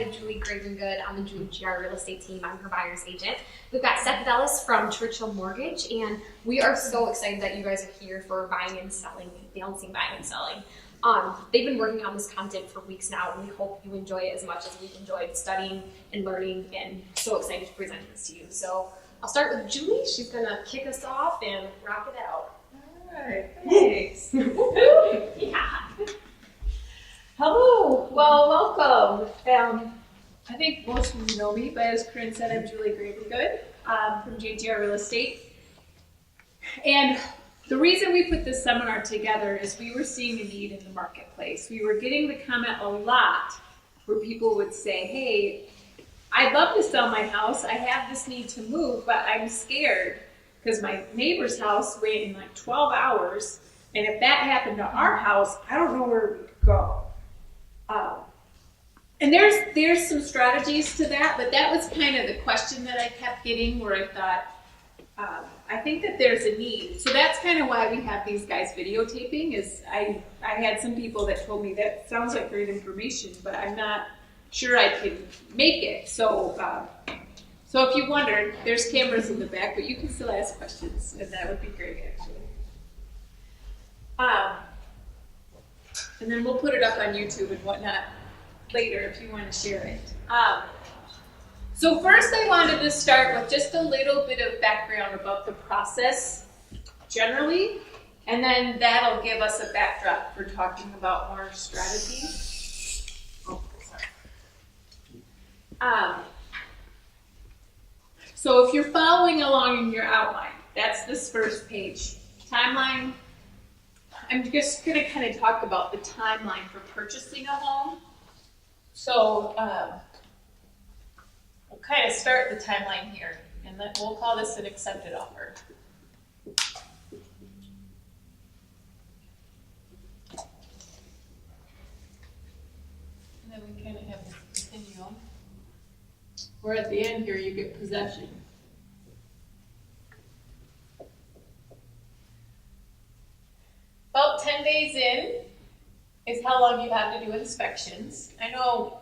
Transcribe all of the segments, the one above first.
of Julie Gravengood on the JGR real estate team. I'm her buyer's agent. We've got Seth Vellis from Churchill Mortgage, and we are so excited that you guys are here for buying and selling, balancing buying and selling. They've been working on this content for weeks now, and we hope you enjoy it as much as we've enjoyed studying and learning, and so excited to present this to you. So I'll start with Julie. She's gonna kick us off and rock it out. All right, thanks. Yeah. Hello, well, welcome. I think most of you know me, but as Corinne said, I'm Julie Gravengood from JGR Real Estate. And the reason we put this seminar together is we were seeing a need in the marketplace. We were getting the comment a lot where people would say, hey, I'd love to sell my house. I have this need to move, but I'm scared because my neighbor's house went in like 12 hours. And if that happened to our house, I don't know where we'd go. And there's some strategies to that, but that was kind of the question that I kept getting where I thought, I think that there's a need. So that's kind of why we have these guys videotaping is I had some people that told me that sounds like great information, but I'm not sure I can make it. So if you wondered, there's cameras in the back, but you can still ask questions, and that would be great actually. And then we'll put it up on YouTube and whatnot later if you want to share it. So first I wanted to start with just a little bit of background about the process generally, and then that'll give us a backdrop for talking about more strategies. Oh, sorry. So if you're following along in your outline, that's this first page. Timeline. I'm just going to kind of talk about the timeline for purchasing a home. So we'll kind of start the timeline here, and then we'll call this an accepted offer. And then we kind of have this continuum, where at the end here you get possession. About 10 days in is how long you have to do inspections. I know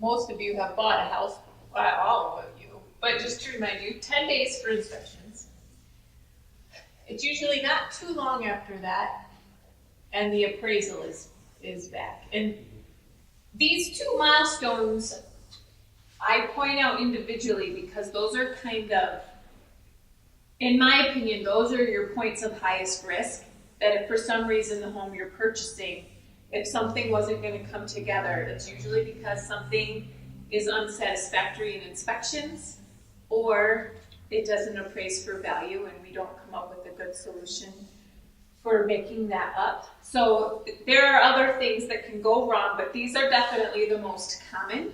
most of you have bought a house, well, all of you, but just to remind you, 10 days for inspections. It's usually not too long after that, and the appraisal is back. And these two milestones I point out individually because those are kind of, in my opinion, those are your points of highest risk. That if for some reason the home you're purchasing, if something wasn't going to come together, it's usually because something is unsatisfactory in inspections or it doesn't appraise for value and we don't come up with a good solution for making that up. So there are other things that can go wrong, but these are definitely the most common.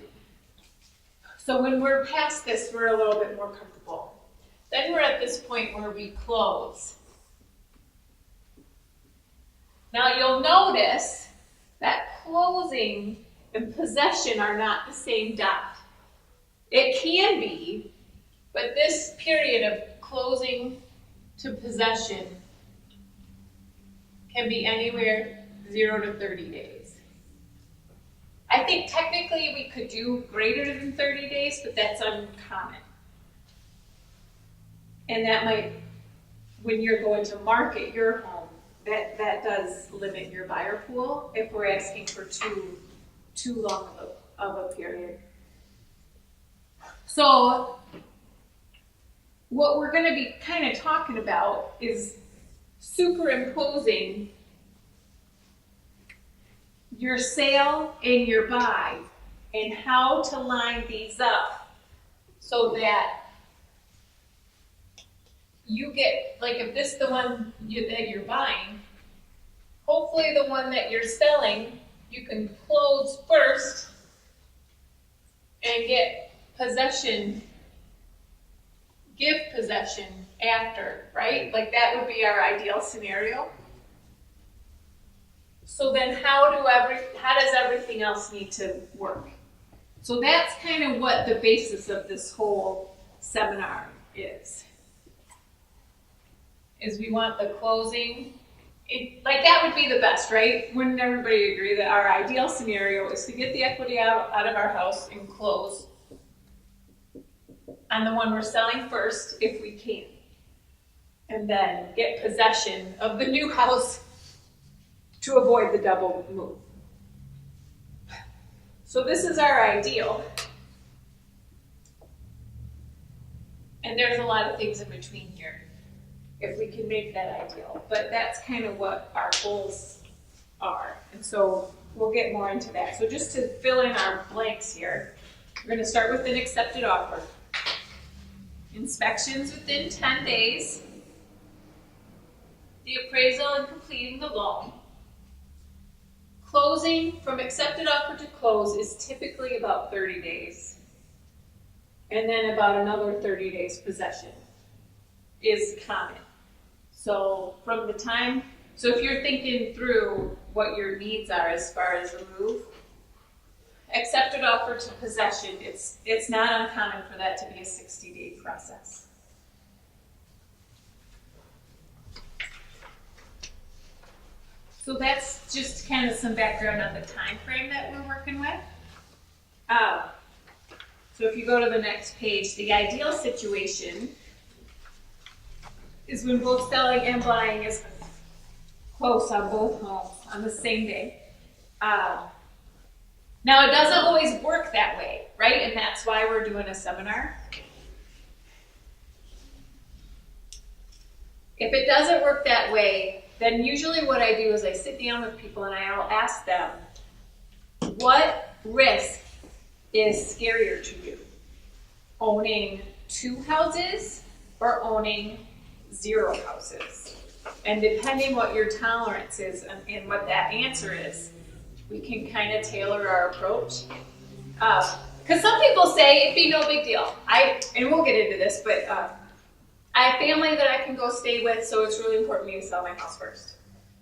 So when we're past this, we're a little bit more comfortable. Then we're at this point where we close. Now you'll notice that closing and possession are not the same dot. It can be, but this period of closing to possession can be anywhere 0 to 30 days. I think technically we could do greater than 30 days, but that's uncommon. And that might, when you're going to market your home, that does limit your buyer pool if we're asking for too long of a period. So what we're going to be kind of talking about is superimposing your sale and your buy and how to line these up so that you get, like if this is the one that you're buying, hopefully the one that you're selling, you can close first and get possession, give possession after, right? Like that would be our ideal scenario. So then how does everything else need to work? So that's kind of what the basis of this whole seminar is we want the closing like that would be the best, right? Wouldn't everybody agree that our ideal scenario is to get the equity out of our house and close on the one we're selling first if we can, and then get possession of the new house to avoid the double move. So this is our ideal. And there's a lot of things in between here if we can make that ideal. But that's kind of what our goals are. And so we'll get more into that. So just to fill in our blanks here, we're going to start with an accepted offer. Inspections within 10 days. The appraisal and completing the loan. Closing from accepted offer to close is typically about 30 days. And then about another 30 days possession is common. So from the time, so if you're thinking through what your needs are as far as the move, accepted offer to possession, it's not uncommon for that to be a 60-day process. So that's just kind of some background on the time frame that we're working with. So if you go to the next page, the ideal situation is when both selling and buying is close on both homes on the same day. Now it doesn't always work that way, right? And that's why we're doing a seminar. If it doesn't work that way, then usually what I do is I sit down with people and I'll ask them, what risk is scarier to you? Owning 2 houses or owning 0 houses? And depending what your tolerance is and what that answer is, we can kind of tailor our approach. Because some people say it'd be no big deal. And we'll get into this, but I have family that I can go stay with, so it's really important to me to sell my house first.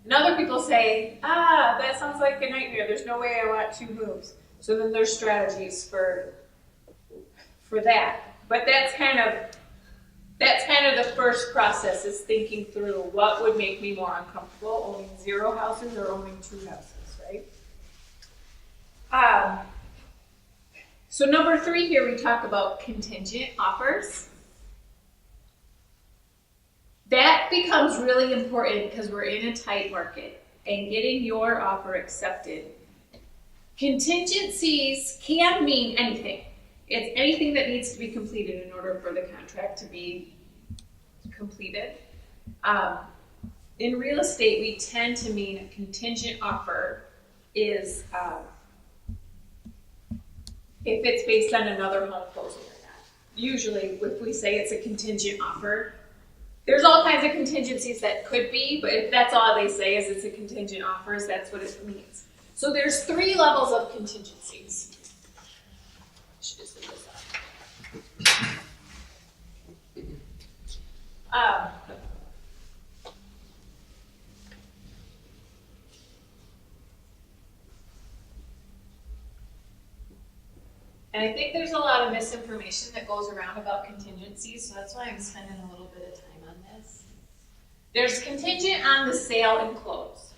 And other people say, that sounds like a nightmare. There's no way I want 2 moves. So then there's strategies for that. But that's kind of the first process, is thinking through what would make me more uncomfortable, owning 0 houses or owning 2 houses, right? So number 3 here, we talk about contingent offers. That becomes really important because we're in a tight market and getting your offer accepted. Contingencies can mean anything. It's anything that needs to be completed in order for the contract to be completed. In real estate, we tend to mean a contingent offer is if it's based on another home closing or not. Usually, if we say it's a contingent offer, there's all kinds of contingencies that could be, but if that's all they say is it's a contingent offer, that's what it means. So there's 3 levels of contingencies. I should just leave this up. And I think there's a lot of misinformation that goes around about contingencies, so that's why I'm spending a little bit of time on this. There's contingent on the sale and close.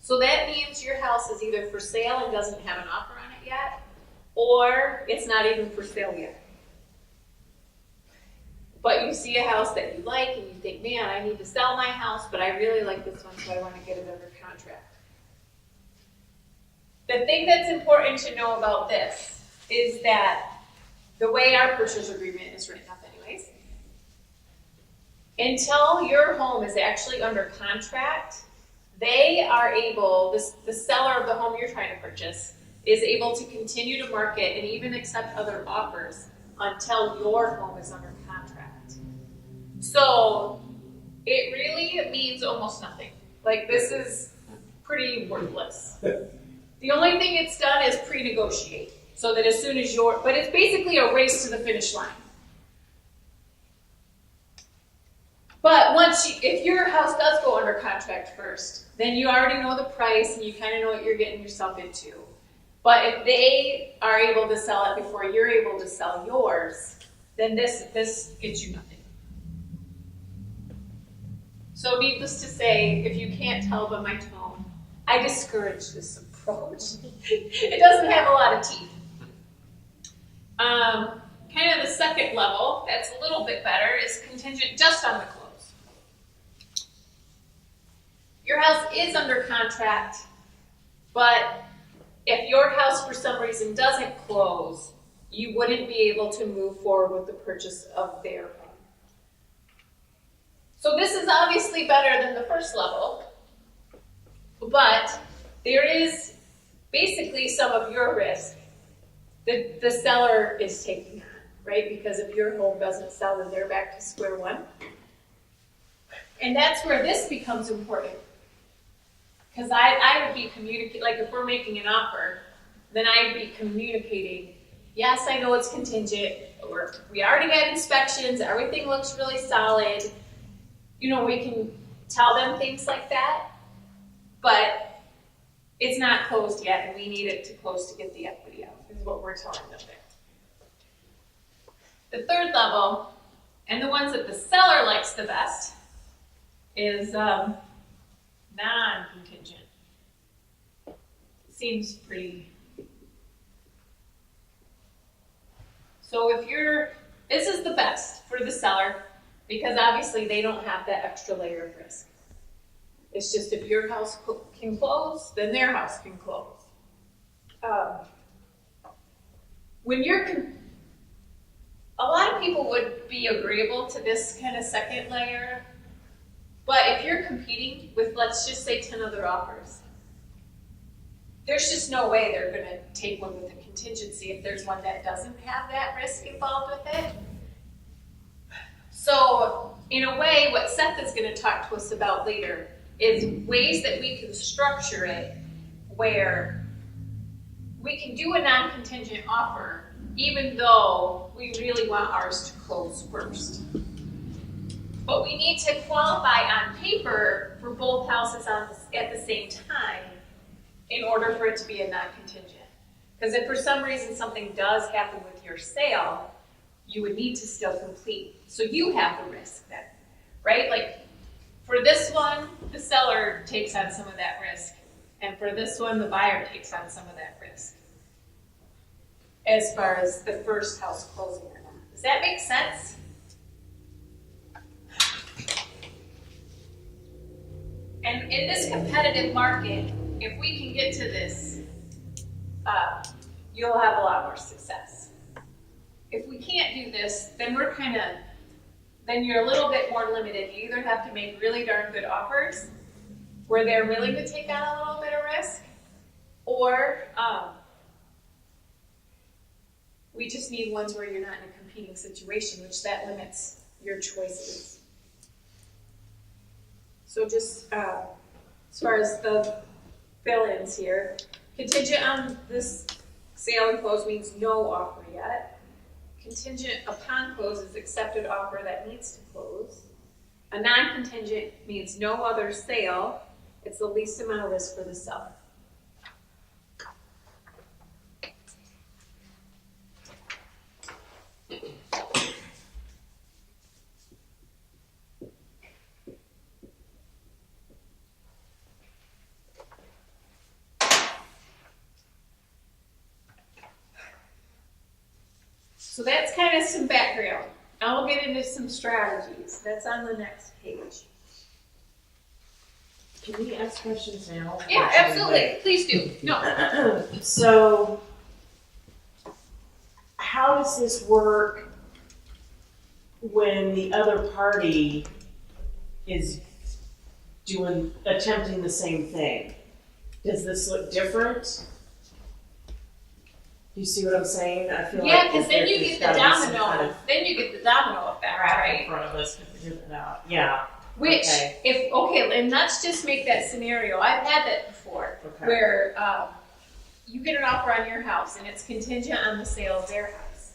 So that means your house is either for sale and doesn't have an offer on it yet, or it's not even for sale yet. But you see a house that you like and you think, man, I need to sell my house, but I really like this one, so I want to get it under contract. The thing that's important to know about this is that the way our purchase agreement is written up anyways, until your home is actually under contract, they are able, the seller of the home you're trying to purchase is able to continue to market and even accept other offers until your home is under contract. So it really means almost nothing. Like, this is pretty worthless. The only thing it's done is pre-negotiate. So that as soon as but it's basically a race to the finish line. But if your house does go under contract first, then you already know the price and you kind of know what you're getting yourself into. But if they are able to sell it before you're able to sell yours, then this gets you nothing. So So needless to say, if you can't tell by my tone, I discourage this approach. It doesn't have a lot of teeth. Kind of the second level, that's a little bit better, is contingent just on the close. Your house is under contract, but if your house for some reason doesn't close, you wouldn't be able to move forward with the purchase of their home. So this is obviously better than the first level, but there is basically some of your risk that the seller is taking on, right? Because if your home doesn't sell, then they're back to square one. And that's where this becomes important. Because I would be communicating, like if we're making an offer, then I'd be communicating, yes, I know it's contingent, we already got inspections, everything looks really solid. You know, we can tell them things like that, but it's not closed yet, and we need it to close to get the equity out, is what we're telling them there. The third level, and the ones that the seller likes the best, is non-contingent. Seems pretty. So this is the best for the seller, because obviously they don't have that extra layer of risk. It's just if your house can close, then their house can close. A lot of people would be agreeable to this kind of second layer, but if you're competing with, let's just say, 10 other offers, there's just no way they're going to take one with a contingency if there's one that doesn't have that risk involved with it. So, in a way, what Seth is going to talk to us about later is ways that we can structure it where we can do a non-contingent offer even though we really want ours to close first. But we need to qualify on paper for both houses at the same time in order for it to be a non-contingent. Because if for some reason something does happen with your sale, you would need to still complete. So you have the risk then, right? Like for this one, the seller takes on some of that risk. And for this one, the buyer takes on some of that risk. As far as the first house closing or not. Does that make sense? And in this competitive market, if we can get to this, you'll have a lot more success. If we can't do this, then then you're a little bit more limited. You either have to make really darn good offers where they're willing to take on a little bit of risk, or we just need ones where you're not in a competing situation, which that limits your choices. So just as far as the fill-ins here, contingent on this sale and close means no offer yet. Contingent upon close is accepted offer that needs to close. A non-contingent means no other sale. It's the least amount of risk for the seller. So that's kind of some background. Now we'll get into some strategies. That's on the next page. Can we ask questions now? Yeah, absolutely. Please do. No. So, how does this work when the other party is attempting the same thing? Does this look different? Do you see what I'm saying? I feel Yeah, like because then you get the domino. Then you get the domino effect, right? in front of us. Yeah. Which, Okay. and let's just make that scenario. I've had that before, Okay. where you get an offer on your house and it's contingent on the sale of their house.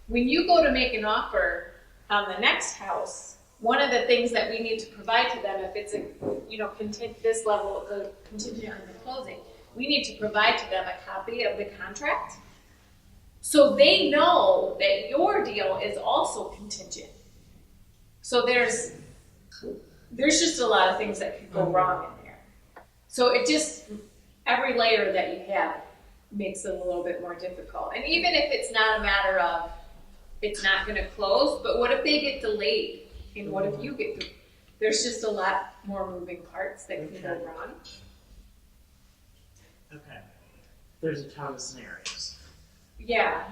When you go to make an offer on the next house, one of the things that we need to provide to them, if it's this level of contingent on the closing, we need to provide to them a copy of the contract so they know that your deal is also contingent. So there's there's just a lot of things that could go wrong in there. So it just, every layer that you have makes it a little bit more difficult. And even if it's not a matter of it's not going to close, but what if they get delayed? And what if you get, there's just a lot more moving parts that can go wrong. Okay. There's a ton of scenarios. Yeah.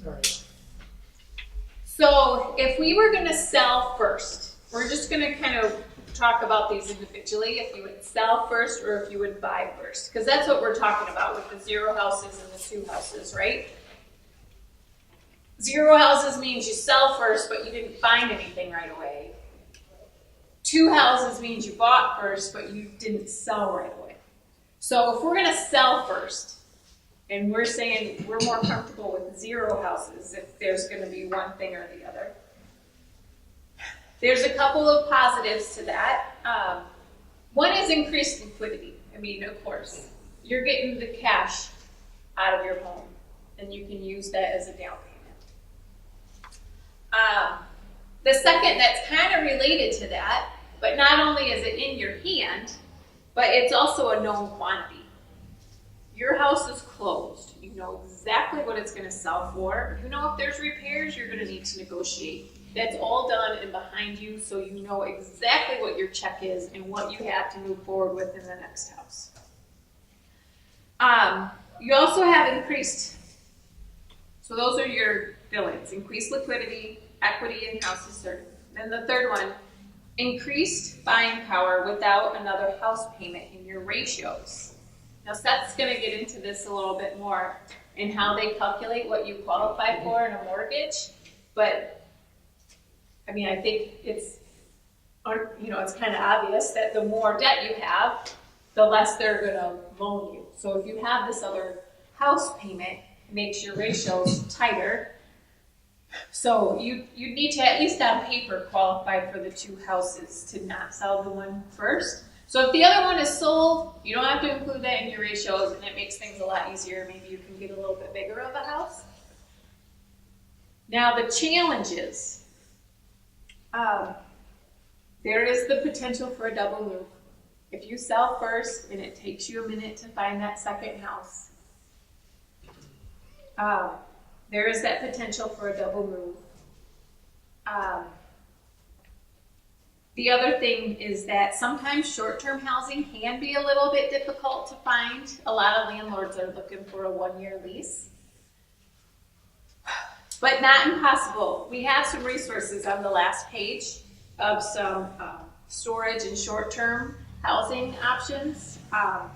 All right. So if we were going to sell first, we're just going to kind of talk about these individually, if you would sell first or if you would buy first, because that's what we're talking about with the 0 houses and the 2 houses, right? 0 houses means you sell first, but you didn't find anything right away. 2 houses means you bought first, but you didn't sell right away. So if we're going to sell first, and we're saying we're more comfortable with 0 houses if there's going to be one thing or the other. There's a couple of positives to that. One is increased liquidity. I mean, of course, you're getting the cash out of your home, and you can use that as a down payment. The second that's kind of related to that, but not only is it in your hand, but it's also a known quantity. Your house is closed. You know exactly what it's going to sell for. You know if there's repairs, you're going to need to negotiate. That's all done and behind you, so you know exactly what your check is and what you have to move forward with in the next house. You also have increased, so those are your billings, increased liquidity, equity in houses certain. Then the third one, increased buying power without another house payment in your ratios. Now Seth's going to get into this a little bit more in how they calculate what you qualify for in a mortgage, but I mean, I think it's kind of obvious that the more debt you have, the less they're going to loan you. So if you have this other house payment, it makes your ratios tighter. So you need to, at least on paper, qualify for the 2 houses to not sell the one first. So if the other one is sold, you don't have to include that in your ratios, and it makes things a lot easier. Maybe you can get a little bit bigger of a house. Now the challenges. There is the potential for a double move. If you sell first and it takes you a minute to find that second house, there is that potential for a double move. The other thing is that sometimes short-term housing can be a little bit difficult to find. A lot of landlords are looking for a 1-year lease, but not impossible. We have some resources on the last page of some storage and short-term housing options. A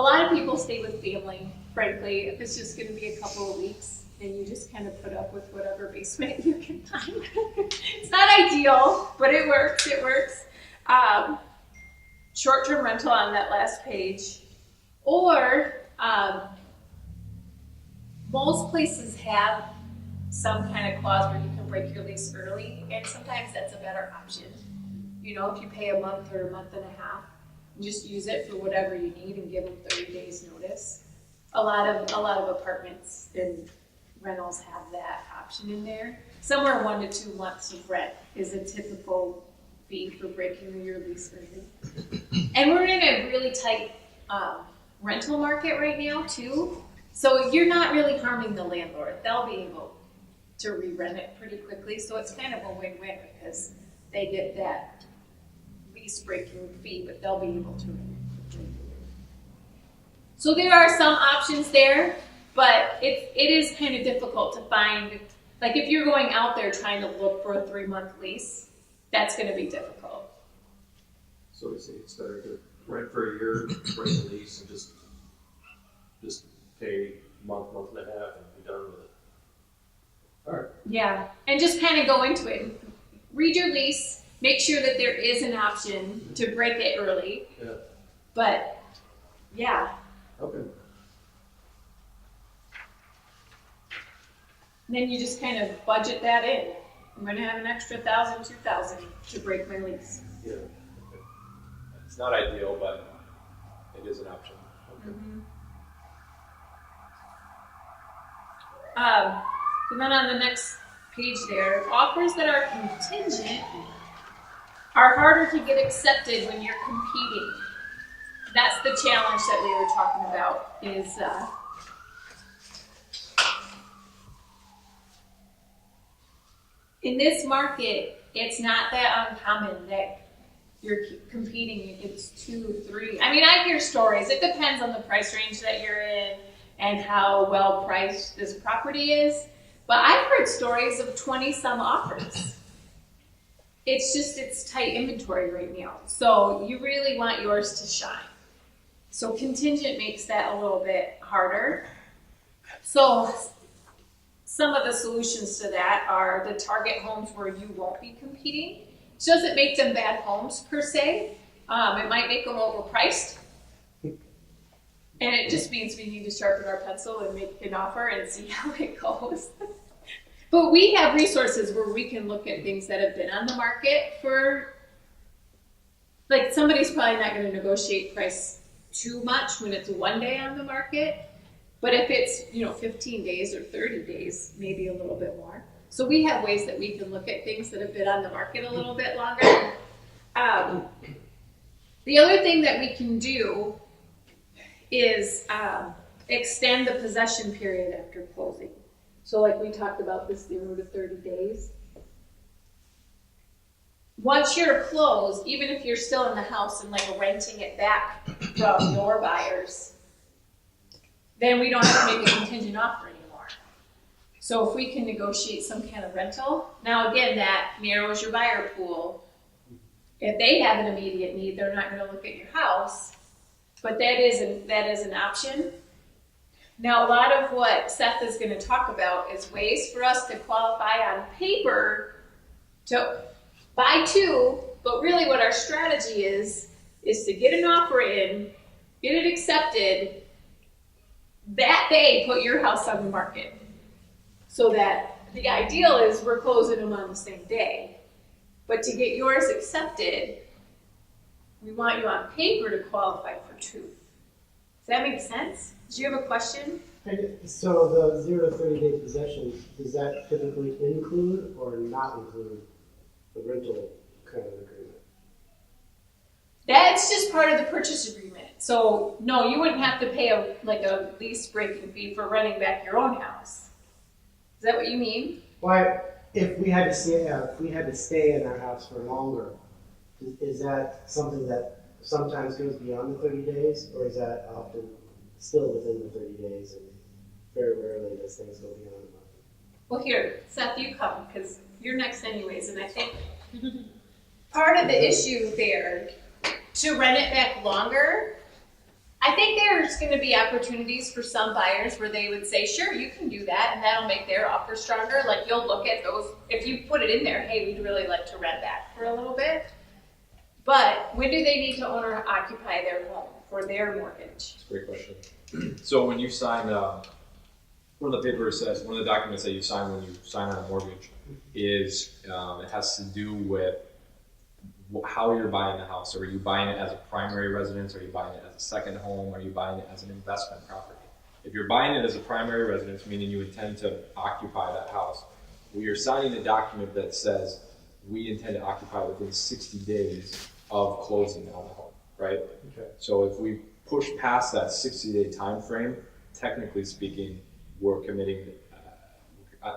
lot of people stay with family, frankly, if it's just going to be a couple of weeks. And you just kind of put up with whatever basement you can find. It's not ideal, but it works. It works. Short-term rental on that last page. Or most places have some kind of clause where you can break your lease early, and sometimes that's a better option. You know, if you pay a month or a month and a half, just use it for whatever you need and give them 30 days notice. A lot of apartments and rentals have that option in there. Somewhere 1 to 2 months of rent is a typical fee for breaking your lease early. And we're in a really tight rental market right now too. So you're not really harming the landlord. They'll be able to re-rent it pretty quickly. So it's kind of a win-win because they get that lease breaking fee, but they'll be able to rent it quickly. So there are some options there. But it is kind of difficult to find, like if you're going out there trying to look for a 3-month lease, that's going to be difficult. So we say it's better to rent for a year, break the lease, and just pay month and a half and be done with it. All right. Yeah, and just kind of go into it. Read your lease, make sure that there is an option to break it early. Yeah. But, yeah. Okay. And then you just kind of budget that in. I'm going to have an extra $1,000, $2,000 to break my lease. Yeah. Okay. It's not ideal, but it is an option. Okay. And then on the next page there, offers that are contingent are harder to get accepted when you're competing. That's the challenge that we were talking about is in this market, it's not that uncommon that you're competing against 2, 3. I mean, I hear stories. It depends on the price range that you're in and how well priced this property is. But I've heard stories of 20 some offers. It's tight inventory right now. So you really want yours to shine. So contingent makes that a little bit harder. So some of the solutions to that are the target homes where you won't be competing. It doesn't make them bad homes per se. It might make them overpriced. And it just means we need to sharpen our pencil and make an offer and see how it goes. But we have resources where we can look at things that have been on the market for, like somebody's probably not going to negotiate price too much when it's 1 day on the market. But if it's, 15 days or 30 days, maybe a little bit more. So we have ways that we can look at things that have been on the market a little bit longer. The other thing that we can do is extend the possession period after closing. So like we talked about this 0 to 30 days. Once you're closed, even if you're still in the house and like renting it back from your buyers, then we don't have to make a contingent offer anymore. So if we can negotiate some kind of rental, now again, that narrows your buyer pool. If they have an immediate need, they're not going to look at your house, but that is an option. Now, a lot of what Seth is going to talk about is ways for us to qualify on paper to buy 2, but really what our strategy is to get an offer in, get it accepted, that day put your house on the market. So that the ideal is we're closing them on the same day. But to get yours accepted, we want you on paper to qualify for 2. Does that make sense? Do you have a question? So the 0 to 30 day possession, does that typically include or not include the rental kind of agreement? That's just part of the purchase agreement. So no, you wouldn't have to pay a lease breaking fee for renting back your own house. Is that what you mean? Why, if we had to stay in our house for longer, is that something that sometimes goes beyond the 30 days, or is that often still within the 30 days, and very rarely does things go beyond the month? Well, here, Seth, you come, because you're next anyways, and I think part of the issue there, to rent it back longer, I think there's going to be opportunities for some buyers where they would say, sure, you can do that, and that'll make their offer stronger. Like, you'll look at those, if you put it in there, hey, we'd really like to rent that for a little bit. But when do they need to own or occupy their home for their mortgage? That's a great question. So when you sign, one of the papers says, one of the documents that you sign when you sign on a mortgage is, it has to do with how you're buying the house. So are you buying it as a primary residence? Are you buying it as a second home? Are you buying it as an investment property? If you're buying it as a primary residence, meaning you intend to occupy that house, well, you're signing a document that says we intend to occupy within 60 days of closing on the home, right? Okay. So if we push past that 60-day time frame, technically speaking, we're committing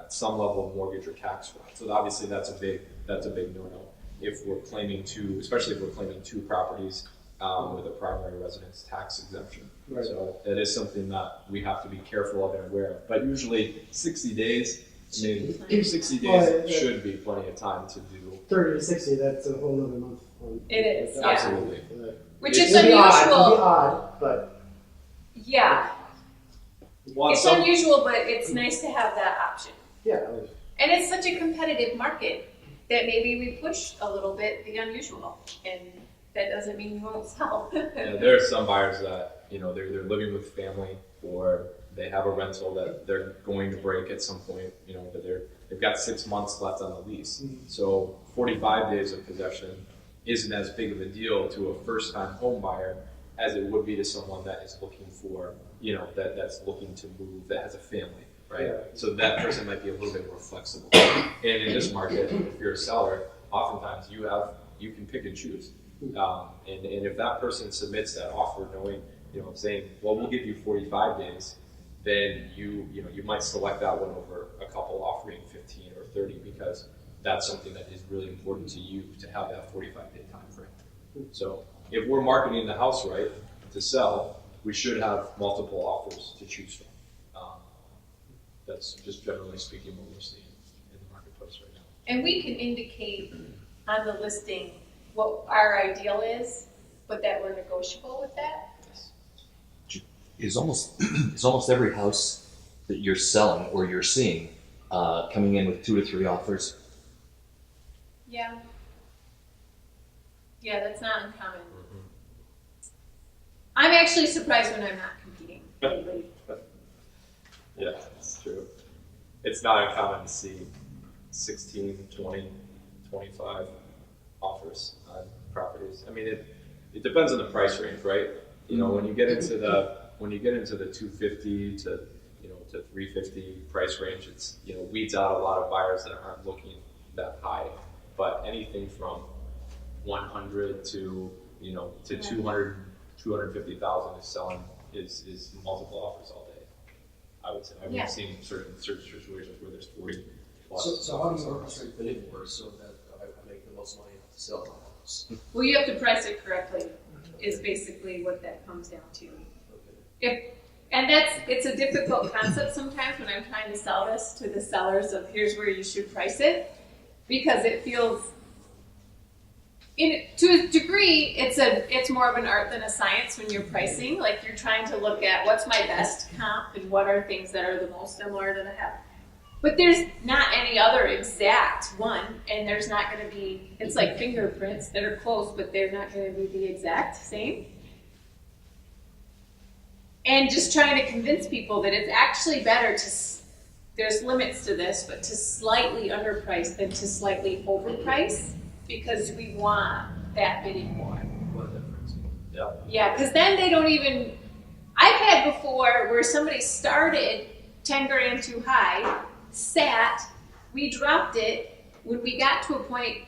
some level of mortgage or tax fraud. So obviously that's a big no-no. If we're claiming especially if we're claiming 2 properties with a primary residence tax exemption. Right. So that is something that we have to be careful of and aware of. But usually 60 days, 60 days should be plenty of time to do. 30 to 60, that's a whole other month. It is, yeah. Absolutely. Which is It'd be unusual. odd, but Yeah. Well, It's unusual, but it's nice to have that option. yeah. And it's such a competitive market that maybe we push a little bit the unusual, and that doesn't mean you won't sell. Yeah, there are some buyers that, they're living with family, or they have a rental that they're going to break at some point, but they've got 6 months left on the lease. Mm-hmm. So 45 days of possession isn't as big of a deal to a first-time home buyer as it would be to someone that is looking for, that's looking to move, that has a family. right? Yeah. So that person might be a little bit more flexible. And in this market, if you're a seller, oftentimes you can pick and choose. And if that person submits that offer knowing, saying, well, we'll give you 45 days, then you might select that one over a couple offering 15 or 30 because that's something that is really important to you to have that 45-day time frame. So if we're marketing the house right to sell, we should have multiple offers to choose from. That's just generally speaking what we're seeing in the marketplace right now. And we can indicate on the listing what our ideal is, but that we're negotiable with that. Is almost every house that you're selling or you're seeing coming in with 2 to 3 offers? Yeah. Yeah, that's not uncommon. I'm actually surprised when I'm not competing lately. Yeah, that's true. It's not uncommon to see 16, 20, 25 offers on properties. I mean, it depends on the price range, right? When you get into the 250 to 350 price range, it's weeds out a lot of buyers that aren't looking that high. But anything from 100 to 250,000 is selling is multiple offers all day. I would say I've seen certain situations where there's 40 plus. So how do you orchestrate bidding wars so that I make the most money to sell my house? Well, you have to price it correctly, is basically what that comes down to. It's a difficult concept sometimes when I'm trying to sell this to the sellers of here's where you should price it, because it feels, to a degree, it's more of an art than a science when you're pricing. Like you're trying to look at what's my best comp and what are things that are the most similar that I have. But there's not any other exact one, and there's not going to be, it's like fingerprints that are close, but they're not going to be the exact same. And just trying to convince people that it's actually better there's limits to this, but to slightly underprice than to slightly overprice, because we want that bidding war. What difference? Yeah. Yeah, because then they don't even, I've had before where somebody started 10 grand too high, sat, we dropped it, when we got to a point,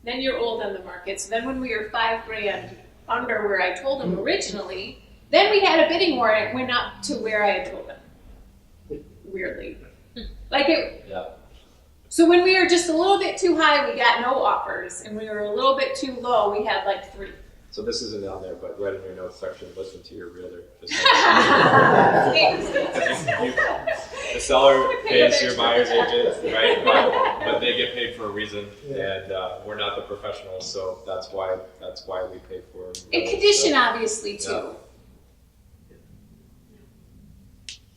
then you're old on the market, so then when we were 5 grand under where I told them originally, then we had a bidding war and it went up to where I had told them. Weirdly. Yeah. So when we were just a little bit too high, we got no offers, and we were a little bit too low, we had like 3. So this isn't on there, but right in your notes section, listen to your realtor. The seller pays your buyer's agent, right? But they get paid for a reason, and we're not the professionals, so that's why we pay for. And condition, obviously, too.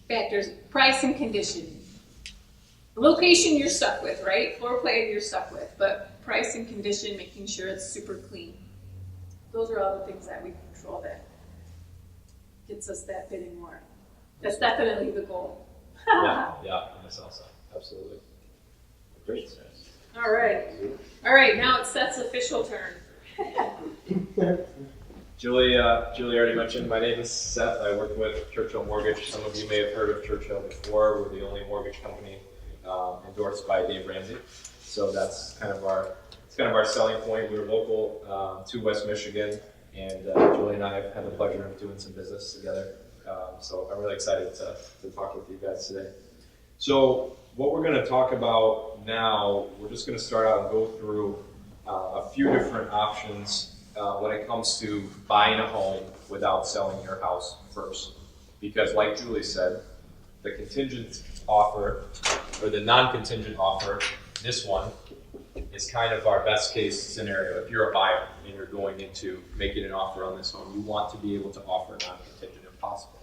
Factors, price and condition. Location you're stuck with, right? Floor plan you're stuck with, but price and condition, making sure it's super clean. Those are all the things that we control that gets us that bidding war. That's definitely the goal. Yeah, on the south side, absolutely. Great. All right, now it's Seth's official turn. Julie already mentioned, my name is Seth. I work with Churchill Mortgage. Some of you may have heard of Churchill before. We're the only mortgage company endorsed by Dave Ramsey. So that's kind of our selling point. We're local to West Michigan, and Julie and I have had the pleasure of doing some business together. So I'm really excited to talk with you guys today. So what we're going to talk about now, we're just going to start out and go through a few different options when it comes to buying a home without selling your house first. Because like Julie said, the contingent offer, or the non-contingent offer, this one, is kind of our best case scenario. If you're a buyer and you're going into making an offer on this home, you want to be able to offer non-contingent if possible.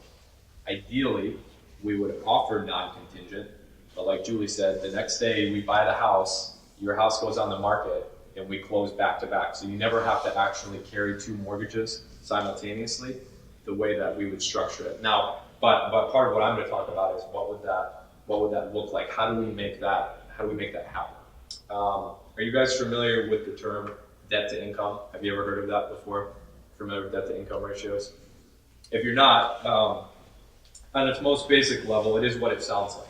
Ideally, we would offer non-contingent, but like Julie said, the next day we buy the house, your house goes on the market, and we close back to back. So you never have to actually carry 2 mortgages simultaneously the way that we would structure it. Now, but part of what I'm going to talk about is what would that look like? How do we make that happen? Are you guys familiar with the term debt to income? Have you ever heard of that before? Familiar with debt to income ratios? If you're not, on its most basic level, it is what it sounds like.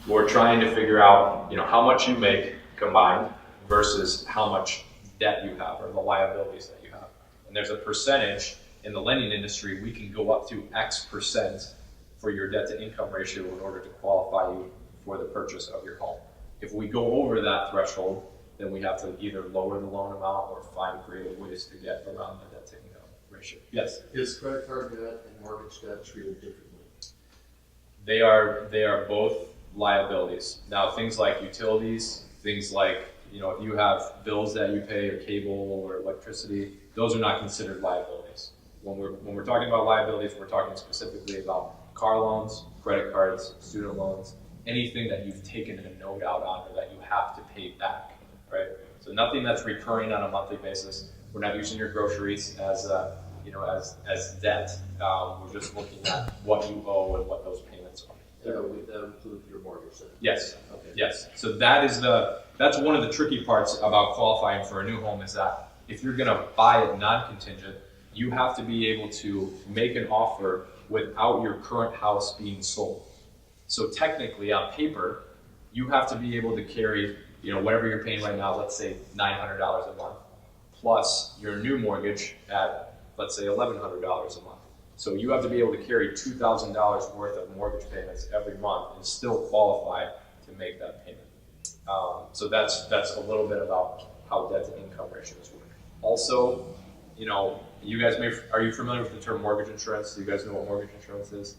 We're trying to figure out, how much you make combined versus how much debt you have or the liabilities that you have. And there's a percentage in the lending industry, we can go up to X percent for your debt to income ratio in order to qualify you for the purchase of your home. If we go over that threshold, then we have to either lower the loan amount or find creative ways to get around the debt to income ratio. Yes? Is credit card debt and mortgage debt treated differently? They are both liabilities. Now, things like utilities, things like, if you have bills that you pay or cable or electricity, those are not considered liabilities. When we're talking about liabilities, we're talking specifically about car loans, credit cards, student loans, anything that you've taken a note out on or that you have to pay back, right? So nothing that's recurring on a monthly basis. We're not using your groceries as debt. We're just looking at what you owe and what those payments are. That would include your mortgage then? Yes. Okay. Yes. So that's one of the tricky parts about qualifying for a new home is that if you're gonna buy it non-contingent, you have to be able to make an offer without your current house being sold. So technically, on paper, you have to be able to carry, whatever you're paying right now, let's say $900 a month, plus your new mortgage at, let's say, $1,100 a month. So you have to be able to carry $2,000 worth of mortgage payments every month and still qualify to make that payment. So that's a little bit about how debt to income ratios work. Also, you guys are you familiar with the term mortgage insurance? Do you guys know what mortgage insurance is?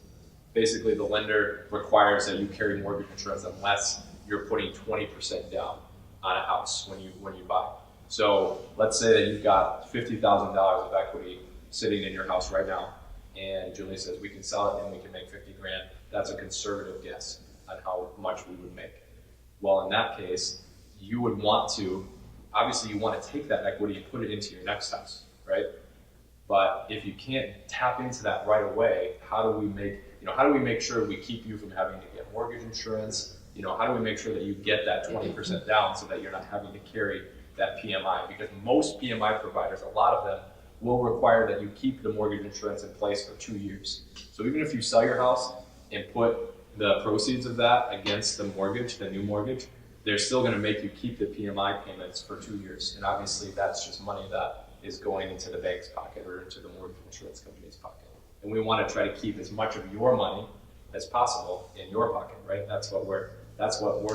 Basically, the lender requires that you carry mortgage insurance unless you're putting 20% down on a house when you buy. So let's say that you've got $50,000 of equity sitting in your house right now, and Julie says we can sell it and we can make 50 grand. That's a conservative guess on how much we would make. Well, in that case, you would want to, obviously you want to take that equity and put it into your next house, right? But if you can't tap into that right away, how do we make sure we keep you from having to get mortgage insurance? How do we make sure that you get that 20% down so that you're not having to carry that PMI? Because most PMI providers, a lot of them, will require that you keep the mortgage insurance in place for 2 years. So even if you sell your house and put the proceeds of that against the mortgage, the new mortgage, they're still going to make you keep the PMI payments for 2 years. And obviously that's just money that is going into the bank's pocket or into the mortgage insurance company's pocket. And we want to try to keep as much of your money as possible in your pocket, right? That's what we're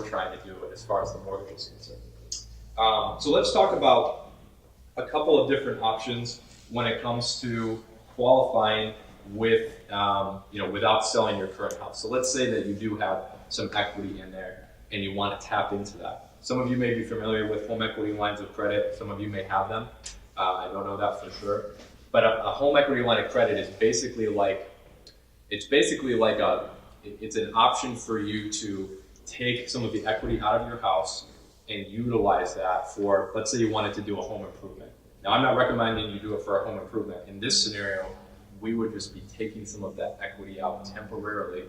trying to do as far as the mortgage is concerned. So let's talk about a couple of different options when it comes to qualifying with, without selling your current house. So let's say that you do have some equity in there and you want to tap into that. Some of you may be familiar with home equity lines of credit. Some of you may have them. I don't know that for sure. But a home equity line of credit is basically it's an option for you to take some of the equity out of your house and utilize that for, let's say you wanted to do a home improvement. Now, I'm not recommending you do it for a home improvement. In this scenario, we would just be taking some of that equity out temporarily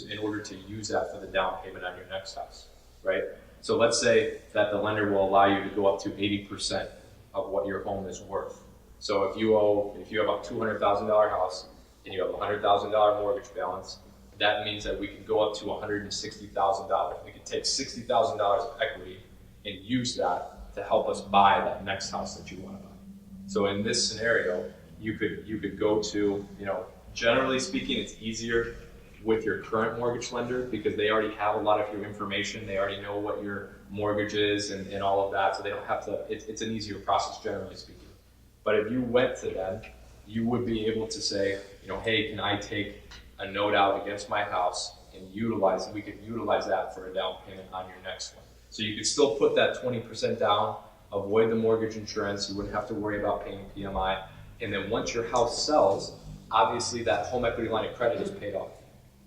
in order to use that for the down payment on your next house, right? So let's say that the lender will allow you to go up to 80% of what your home is worth. So if you have a $200,000 house and you have a $100,000 mortgage balance, that means that we can go up to $160,000. We can take $60,000 of equity and use that to help us buy that next house that you want to buy. So in this scenario, you could go to, generally speaking, it's easier with your current mortgage lender because they already have a lot of your information. They already know what your mortgage is and all of that. So they don't have to, it's an easier process, generally speaking. But if you went to them, you would be able to say, hey, can I take a note out against my house and we could utilize that for a down payment on your next one. So you could still put that 20% down, avoid the mortgage insurance, you wouldn't have to worry about paying PMI. And then once your house sells, obviously that home equity line of credit is paid off.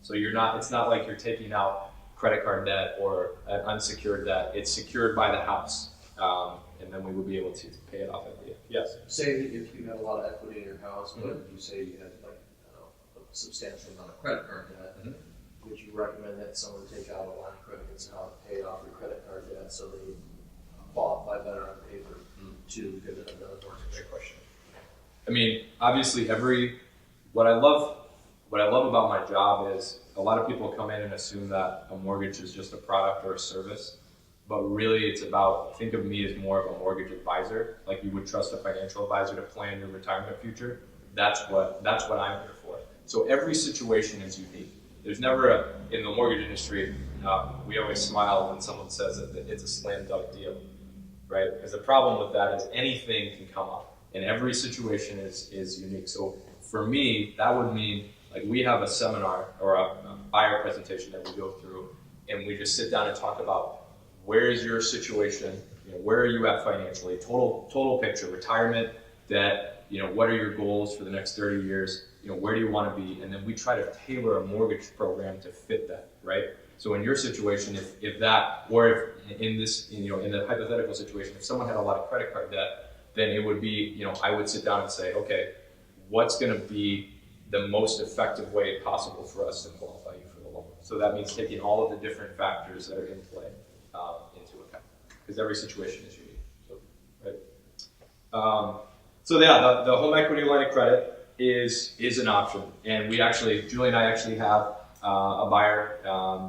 So it's not like you're taking out credit card debt or an unsecured debt. It's secured by the house. And then we would be able to pay it off at the end. Yes? Say if you have a lot of equity in your house, but you say you had a substantial amount of credit card debt, would you recommend that someone take out a line of credit and somehow pay off your credit card debt so they qualify better on paper to get another mortgage? Great question. I mean, obviously what I love what I love about my job is a lot of people come in and assume that a mortgage is just a product or a service, but really it's about, think of me as more of a mortgage advisor, like you would trust a financial advisor to plan your retirement future. That's what I'm here for. So every situation is unique. There's never in the mortgage industry, we always smile when someone says that it's a slam dunk deal, right? Because the problem with that is anything can come up, and every situation is unique. So for me, that would mean, like, we have a seminar or a buyer presentation that we go through, and we just sit down and talk about where is your situation, where are you at financially, total picture, retirement, debt, what are your goals for the next 30 years, where do you want to be, and then we try to tailor a mortgage program to fit that, right? So in your situation, if that, or if in this, in the hypothetical situation, if someone had a lot of credit card debt, then it would be, I would sit down and say, okay, what's going to be the most effective way possible for us to qualify you for the loan? So that means taking all of the different factors that are in play into account, because every situation is unique. So, right? So yeah, the home equity line of credit is an option, and Julie and I actually have a buyer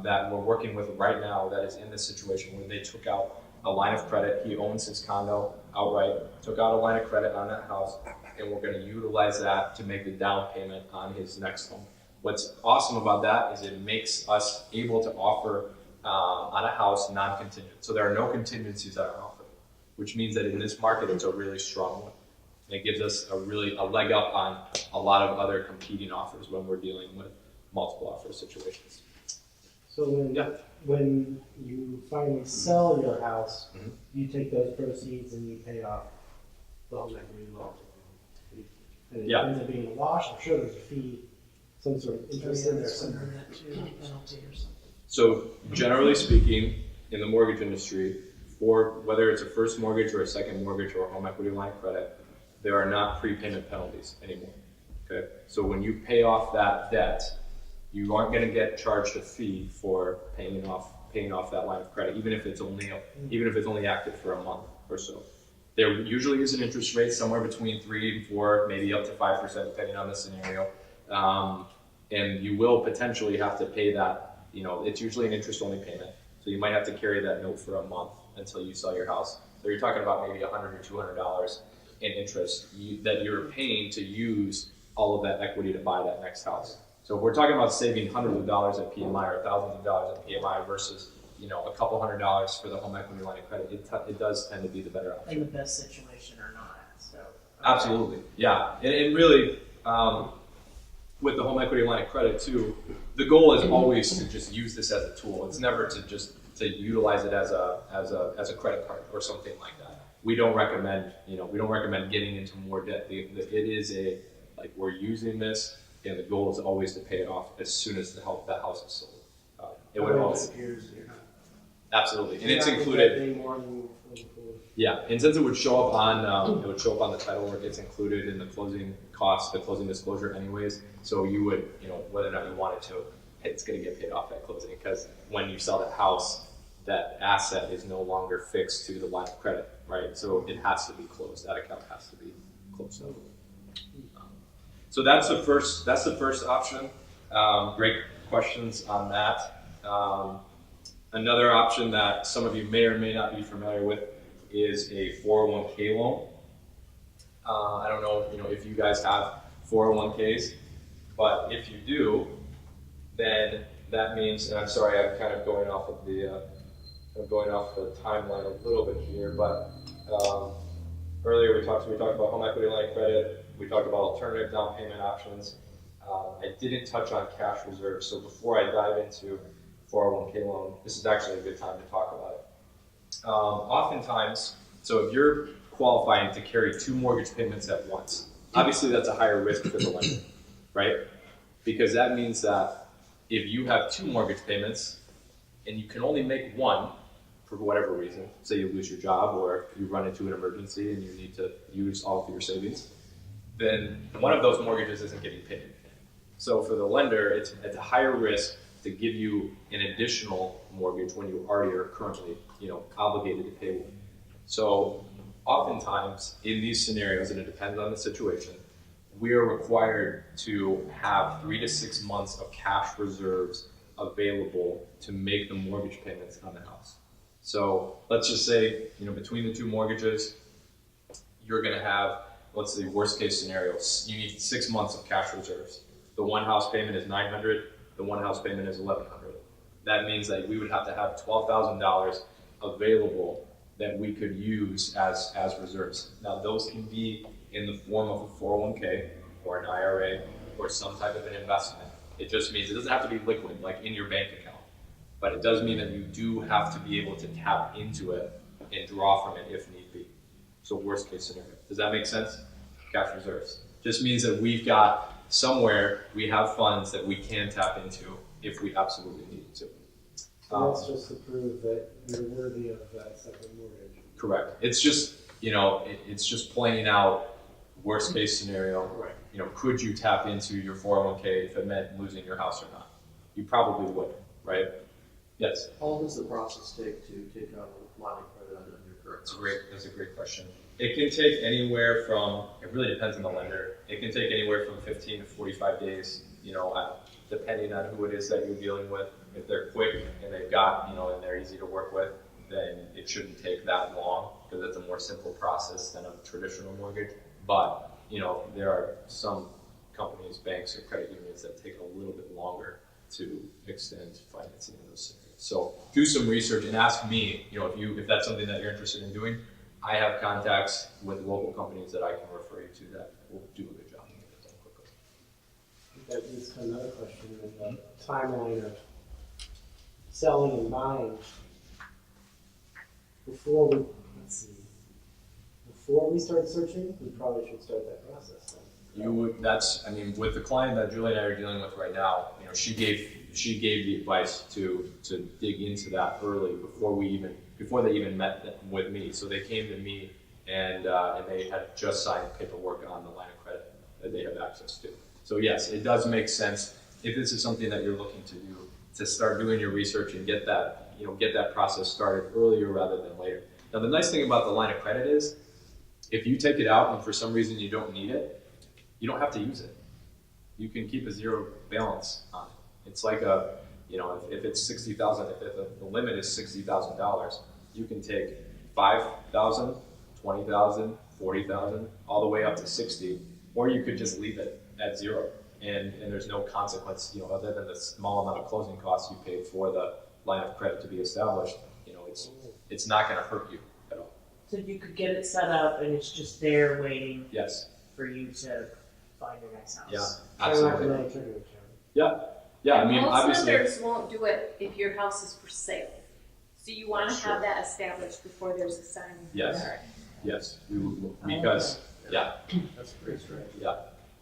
that we're working with right now that is in this situation where they took out a line of credit. He owns his condo outright, took out a line of credit on that house, and we're going to utilize that to make the down payment on his next home. What's awesome about that is it makes us able to offer on a house non-contingent. So there are no contingencies that are offered, which means that in this market it's a really strong one. And it gives us a leg up on a lot of other competing offers when we're dealing with multiple offer situations. So when you finally sell your house, Mhm. you take those proceeds and you pay off the home equity loan. And it Yeah. ends up being a wash. I'm sure there's a fee, some sort of interest in there somewhere. Penalty or something. So generally speaking, in the mortgage industry, for whether it's a first mortgage or a second mortgage or a home equity line of credit, there are not prepayment penalties anymore. Okay, so when you pay off that debt, you aren't going to get charged a fee for paying off that line of credit, even if it's only active for a month or so. There usually is an interest rate somewhere between 3 and 4, maybe up to 5%, depending on the scenario. And you will potentially have to pay that. It's usually an interest-only payment, so you might have to carry that note for a month until you sell your house. So you're talking about maybe $100 or $200 in interest that you're paying to use all of that equity to buy that next house. So if we're talking about saving hundreds of dollars at PMI or thousands of dollars at PMI versus a couple $100 for the home equity line of credit, it does tend to be the better option. In the best situation or not, so. Absolutely, yeah, and really, with the home equity line of credit too, the goal is always to just use this as a tool. It's never to utilize it as a credit card or something like that. We don't recommend getting into more debt. It is we're using this, and the goal is always to pay it off as soon as the house is sold. It would always absolutely, and it's included. Yeah, and since it would show up on the title work, it's included in the closing costs, the closing disclosure anyways. So you would, whether or not you wanted to, it's going to get paid off at closing, because when you sell that house, that asset is no longer fixed to the line of credit, right? So it has to be closed. That account has to be closed out. So that's the first option. Great questions on that. Another option that some of you may or may not be familiar with is a 401k loan. I don't know, if you guys have 401ks, but if you do, then that means, and I'm sorry, I'm kind of going off of the timeline a little bit here, but earlier we talked about home equity line of credit. We talked about alternative down payment options. I didn't touch on cash reserves, so before I dive into 401k loan, this is actually a good time to talk about it. Oftentimes, so if you're qualifying to carry 2 mortgage payments at once, obviously that's a higher risk for the lender, right? Because that means that if you have 2 mortgage payments and you can only make one for whatever reason, say you lose your job or you run into an emergency and you need to use all of your savings, then one of those mortgages isn't getting paid. So for the lender, it's a higher risk to give you an additional mortgage when you already are currently, obligated to pay one. So oftentimes in these scenarios, and it depends on the situation, we are required to have 3 to 6 months of cash reserves available to make the mortgage payments on the house. So let's just say, between the 2 mortgages, you're gonna have, let's say worst case scenarios, you need 6 months of cash reserves. The one house payment is $900, the one house payment is $1,100. That means that we would have to have $12,000 available that we could use as reserves. Now those can be in the form of a 401k or an IRA or some type of an investment. It just means it doesn't have to be liquid, like in your bank account, but it does mean that you do have to be able to tap into it and draw from it if need be. So worst case scenario. Does that make sense? Cash reserves. Just means that we've got somewhere, we have funds that we can tap into if we absolutely needed to. So that's just to prove that you're worthy of that second mortgage. Correct. It's just, it's just playing out worst case scenario. Right. Could you tap into your 401k if it meant losing your house or not? You probably would, right? Yes. How long does the process take to take out a line of credit on your current house? That's a great question. It can take anywhere from, it really depends on the lender. It can take anywhere from 15 to 45 days, depending on who it is that you're dealing with. If they're quick and they've got, and they're easy to work with, then it shouldn't take that long because it's a more simple process than a traditional mortgage. But, there are some companies, banks, or credit unions that take a little bit longer to extend financing in those scenarios. So do some research and ask me, if that's something that you're interested in doing. I have contacts with local companies that I can refer you to that will do a good job and get it done quickly. That leads to another question, the timeline of selling and buying. Before we start searching, we probably should start that process then. With the client that Julie and I are dealing with right now, she gave the advice to dig into that early before they even met with me. So they came to me and they had just signed paperwork on the line of credit that they have access to. So yes, it does make sense if this is something that you're looking to do, to start doing your research and get that process started earlier rather than later. Now the nice thing about the line of credit is, if you take it out and for some reason you don't need it, you don't have to use it. You can keep a zero balance on it. It's like if it's $60,000, if the limit is $60,000, you can take $5,000, $20,000, $40,000, all the way up to $60,000, or you could just leave it at zero, and there's no consequence, other than the small amount of closing costs you paid for the line of credit to be established. It's not going to hurt you at all. So you could get it set up and it's just there waiting Yes. for you to find your next house. Yeah. Kind of like Absolutely. a checking account. Yeah. Yeah. Most Obviously. lenders won't do it if your house is for sale. So you want to That's have that established before there's a signing. Yes. Yes. Because That's a great strategy. yeah.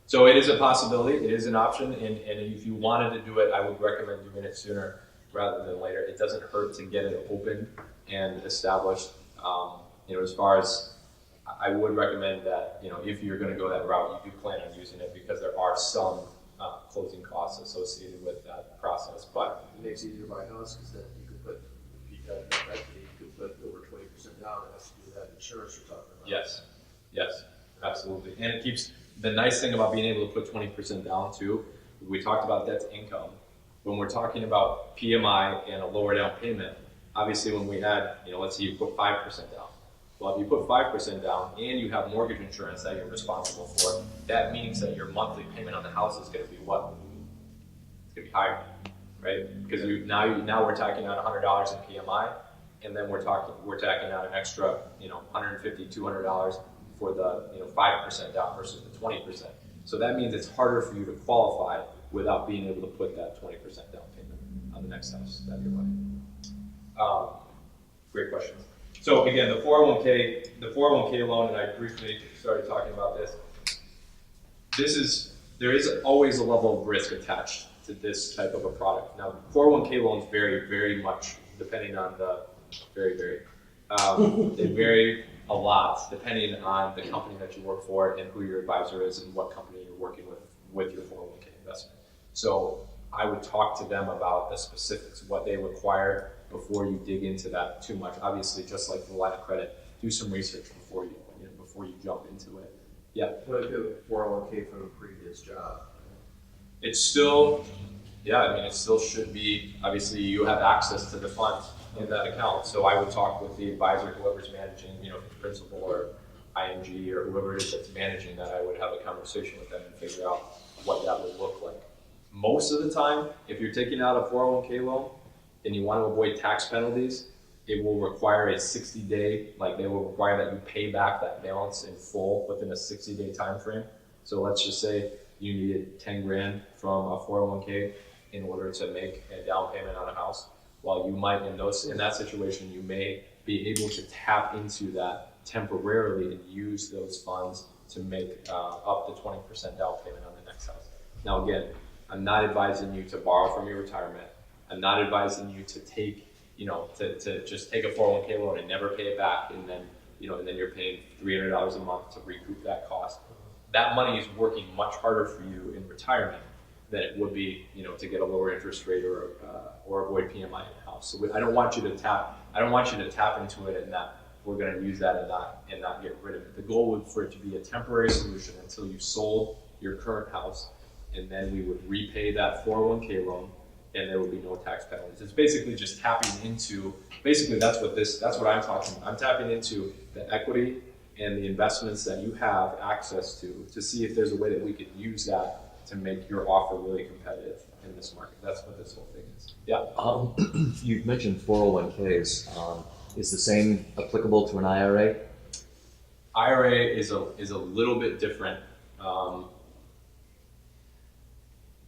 So it is a possibility. It is an option, and if you wanted to do it, I would recommend doing it sooner rather than later. It doesn't hurt to get it open and established. As far as I would recommend that, if you're going to go that route, you do plan on using it because there are some closing costs associated with that process. But It makes it easier to buy a house because then you could put, if you got enough equity, you could put over 20% down and have to do that insurance you're talking about. yes, absolutely. And it keeps, the nice thing about being able to put 20% down too, we talked about debt to income. When we're talking about PMI and a lower down payment, obviously when we had, let's say you put 5% down. Well, if you put 5% down and you have mortgage insurance that you're responsible for, that means that your monthly payment on the house is going to be what? It's going to be higher, right? Because now we're tacking out $100 in PMI, and then we're tacking out an extra, $150, $200 for the 5% down versus the 20%. So that means it's harder for you to qualify without being able to put that 20% down payment on the next house that you're buying. Great question. So again, the 401k loan, and I briefly started talking about this. There is always a level of risk attached to this type of a product. Now, 401k loans vary very much depending on they vary a lot depending on the company that you work for and who your advisor is and what company you're working with your 401k investment. So I would talk to them about the specifics, what they require before you dig into that too much. Obviously, just like the line of credit, do some research before you jump into it. What if you have a 401k from a previous job? It's still, yeah, I mean, it still should be, obviously you have access to the funds in that account. So I would talk with the advisor, whoever's managing, you know, if it's principal or ING or whoever it is that's managing that, I would have a conversation with them and figure out what that would look like. Most of the time, if you're taking out a 401k loan and you want to avoid tax penalties, it will require a 60-day, like they will require that you pay back that balance in full within a 60-day time frame. So let's just say you needed 10 grand from a 401k in order to make a down payment on a house. While you might, in that situation, you may be able to tap into that temporarily and use those funds to make up to 20% down payment on the next house. Now again, I'm not advising you to borrow from your retirement. I'm not advising you to take, you know, to just take a 401k loan and never pay it back, and then, you know, and then you're paying $300 a month to recoup that cost. That money is working much harder for you in retirement than it would be, you know, to get a lower interest rate or avoid PMI in the house. So I don't want you to tap into it and that we're going to use that and not get rid of it. The goal would for it to be a temporary solution until you sold your current house, and then we would repay that 401k loan, and there would be no tax penalties. It's basically just tapping into, basically that's what I'm talking about. I'm tapping into the equity and the investments that you have access to see if there's a way that we could use that to make your offer really competitive in this market. That's what this whole thing is. Yeah. You've mentioned 401ks. Is the same applicable to an IRA? IRA is a little bit different.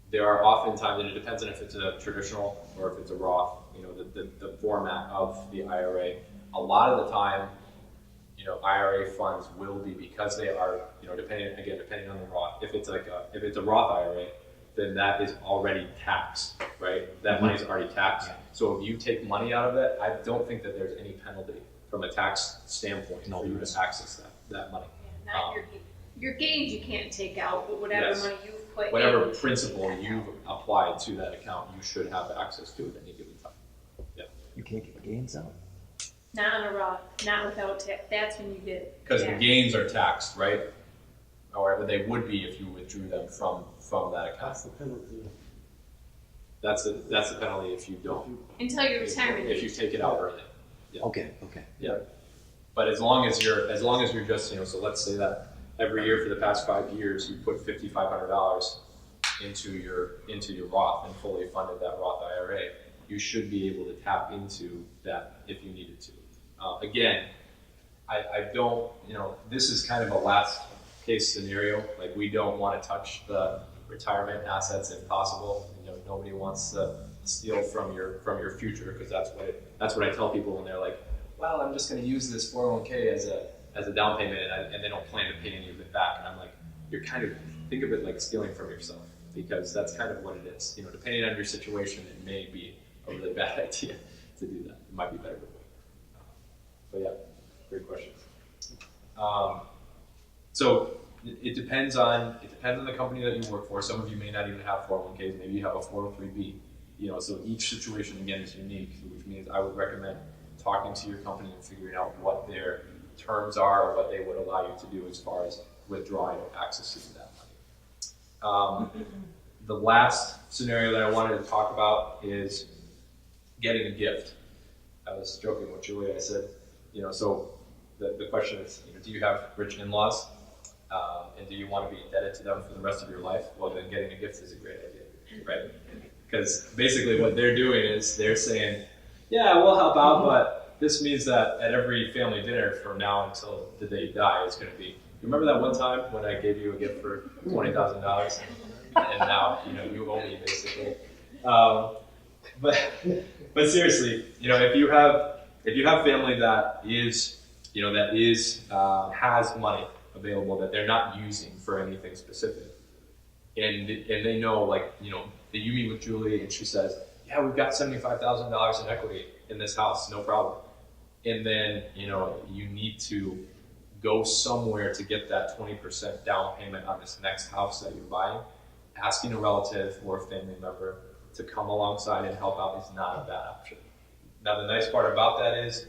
There are oftentimes, and it depends on if it's a traditional or if it's a Roth, you know, the format of the IRA. A lot of the time, you know, IRA funds will be, because they are, you know, depending on the Roth. If it's a Roth IRA, then that is already taxed, right? That money is already taxed. So if you take money out of it, I don't think that there's any penalty from a tax standpoint for you to access that money. Yeah, not your gains you can't take out, but whatever Yes. money you've put Whatever in. principal you've applied to that account, you should have access to at any given time. You can't get gains out. Not on a Roth, not without tax. That's when you get Because the taxed. gains are taxed, right? Or they would be if you withdrew them from that account. That's the penalty. That's the penalty if you don't. Until your retirement If you age. take it out early. Okay. Yeah. But as long as you're just, you know, so let's say that every year for the past 5 years you put $5,500 into your Roth and fully funded that Roth IRA, you should be able to tap into that if you needed to. Again, I don't, you know, this is kind of a last case scenario. Like, we don't want to touch the retirement assets if possible. You know, nobody wants to steal from your future, because that's what I tell people when they're like, well, I'm just going to use this 401k as a down payment, and they don't plan to pay any of it back. And I'm like, you're kind of, think of it like stealing from yourself, because that's kind of what it is. You know, depending on your situation, it may be a really bad idea to do that. It might be better to wait. But yeah, great question. So it depends on the company that you work for. Some of you may not even have 401ks. Maybe you have a 403b. You know, so each situation again is unique, which means I would recommend talking to your company and figuring out what their terms are or what they would allow you to do as far as withdrawing access to that money. The last scenario that I wanted to talk about is getting a gift. I was joking with Julia. I said, you know, so the question is, you know, do you have rich in-laws? And do you want to be indebted to them for the rest of your life? Well, then getting a gift is a great idea, right? Because basically what they're doing is they're saying, yeah, we'll help out, but this means that at every family dinner from now until the day you die, it's going to be, you remember that one time when I gave you a gift for $20,000? And now, you know, you owe me, basically. But seriously, you know, if you have family that is, you know, has money available that they're not using for anything specific, and they know, like, you know, that you meet with Julie and she says, yeah, we've got $75,000 in equity in this house, no problem. And then, you know, you need to go somewhere to get that 20% down payment on this next house that you're buying. Asking a relative or a family member to come alongside and help out is not a bad option. Now, the nice part about that is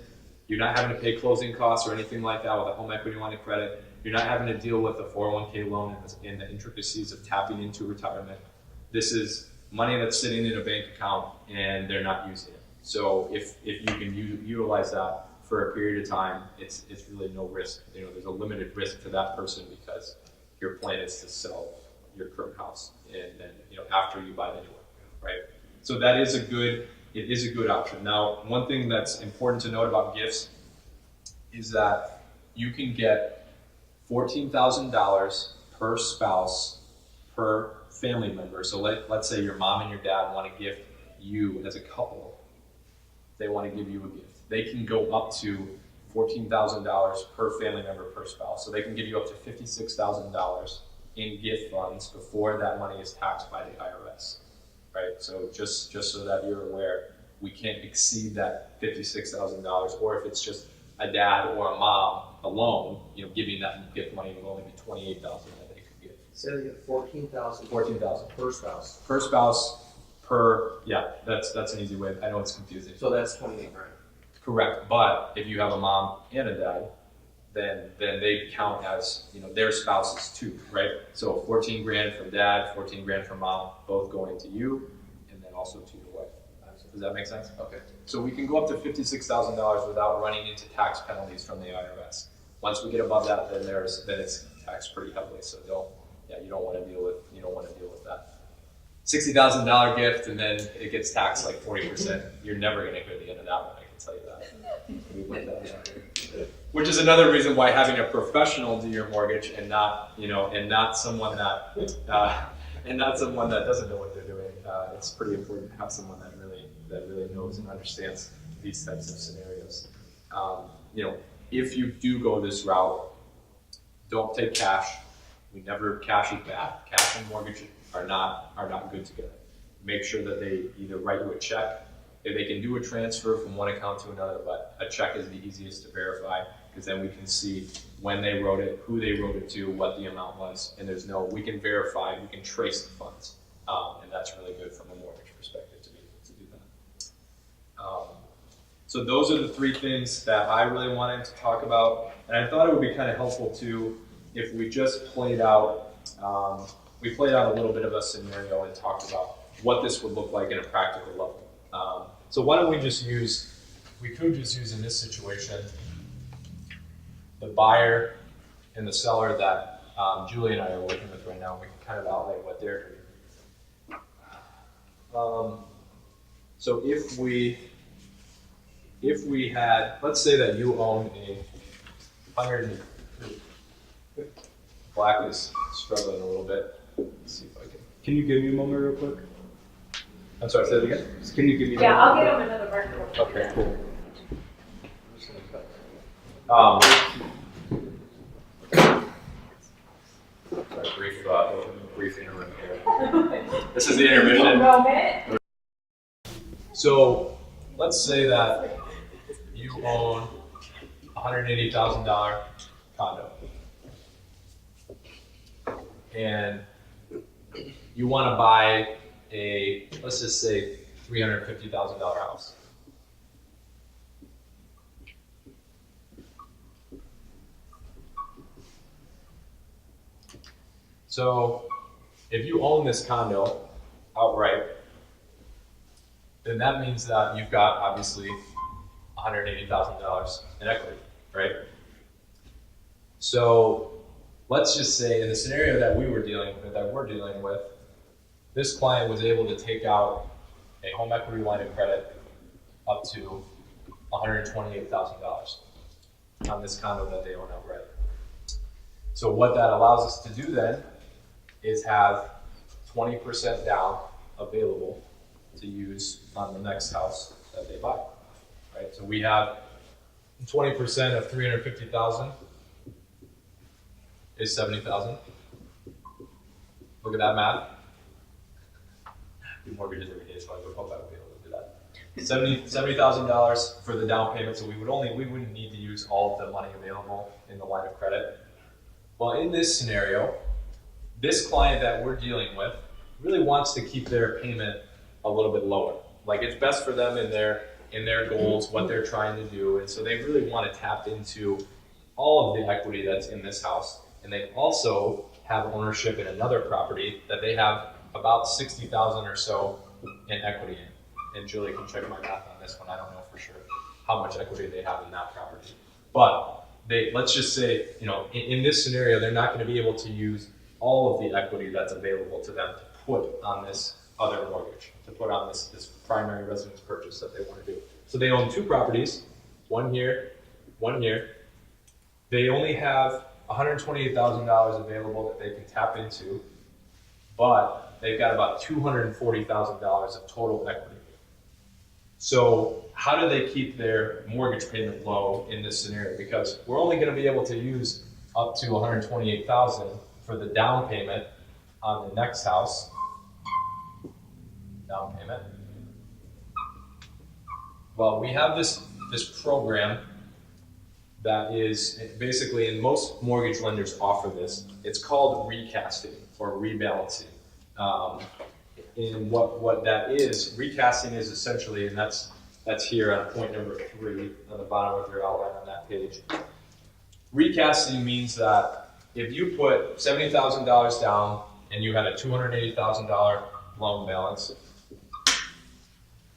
you're not having to pay closing costs or anything like that with a home equity line of credit. You're not having to deal with the 401k loan and the intricacies of tapping into retirement. This is money that's sitting in a bank account and they're not using it. So if you can utilize that for a period of time, it's really no risk. You know, there's a limited risk to that person because your plan is to sell your current house and then, you know, after you buy the new one, right? So that is it is a good option. Now, one thing that's important to note about gifts is that you can get $14,000 per spouse per family member. So let's say your mom and your dad want to gift you as a couple. They want to give you a gift. They can go up to $14,000 per family member per spouse. So they can give you up to $56,000 in gift funds before that money is taxed by the IRS, right? So just so that you're aware, we can't exceed that $56,000, or if it's just a dad or a mom alone, you know, giving that gift money will only be $28,000 that they could give. Say they get 14,000. 14,000 per spouse. per spouse per, yeah, that's an easy way. I know it's confusing. So that's 28 grand. Correct, but if you have a mom and a dad, then they count as, you know, their spouses too, right? So 14 grand from dad, 14 grand from mom, both going to you, and then also to your wife. Does that make sense? Okay. So we can go up to $56,000 without running into tax penalties from the IRS. Once we get above that, then it's taxed pretty heavily. So you don't want to deal with that. $60,000 gift, and then it gets taxed like 40%. You're never going to hear the end of that one. I can tell you that. We put that out there. Which is another reason why having a professional do your mortgage and not someone that doesn't know what they're doing. It's pretty important to have someone that really knows and understands these types of scenarios. You know, if you do go this route, don't take cash. Cash is bad. Cash and mortgage are not good together. Make sure that they either write you a check. If they can do a transfer from one account to another, but a check is the easiest to verify because then we can see when they wrote it, who they wrote it to, what the amount was, and we can verify, we can trace the funds, and that's really good from a mortgage perspective to be able to do that. So those are the three things that I really wanted to talk about, and I thought it would be kind of helpful too if we just played out a little bit of a scenario and talked about what this would look like in a practical level. So why don't we could just use in this situation, the buyer and the seller that Julie and I are working with right now. We can kind of outlay what they're doing. So if we had, let's say that you own a 100, Black is struggling a little bit. Let's see if I can. Can you give me a moment real quick? I'm sorry, say that again? Can you give me a Yeah, moment? I'll get him another marker. Okay, cool. Sorry, brief intermission here. This is the intermission. Moment. So let's say that you own a $180,000 condo, and you want to buy let's just say $350,000 house. So if you own this condo outright, then that means that you've got obviously $180,000 in equity, right? So let's just say in the scenario that we're dealing with, this client was able to take out a home equity line of credit up to $128,000 on this condo that they own outright. So what that allows us to do then is have 20% down available to use on the next house that they buy, right? So we have 20% of 350,000 is 70,000. Look at that math. Do mortgages every day, so I would hope I would be able to do that. $70,000 for the down payment, so we wouldn't need to use all of the money available in the line of credit. Well, in this scenario, this client that we're dealing with really wants to keep their payment a little bit lower. Like it's best for them in their goals, what they're trying to do, and so they really want to tap into all of the equity that's in this house, and they also have ownership in another property that they have about 60,000 or so in equity in. And Julie can check my math on this one. I don't know for sure how much equity they have in that property. But let's just say, in this scenario, they're not going to be able to use all of the equity that's available to them to put on this other mortgage, to put on this primary residence purchase that they want to do. So they own two properties, one here, one here. They only have $128,000 available that they can tap into, but they've got about $240,000 of total equity. So how do they keep their mortgage payment low in this scenario? Because we're only going to be able to use up to $128,000 for the down payment on the next house. Down payment. Well, we have this program that is basically, and most mortgage lenders offer this. It's called recasting or rebalancing. And what that is, recasting is essentially, and that's here on point number 3 on the bottom of your outline on that page. Recasting means that if you put $70,000 down and you had a $280,000 loan balance,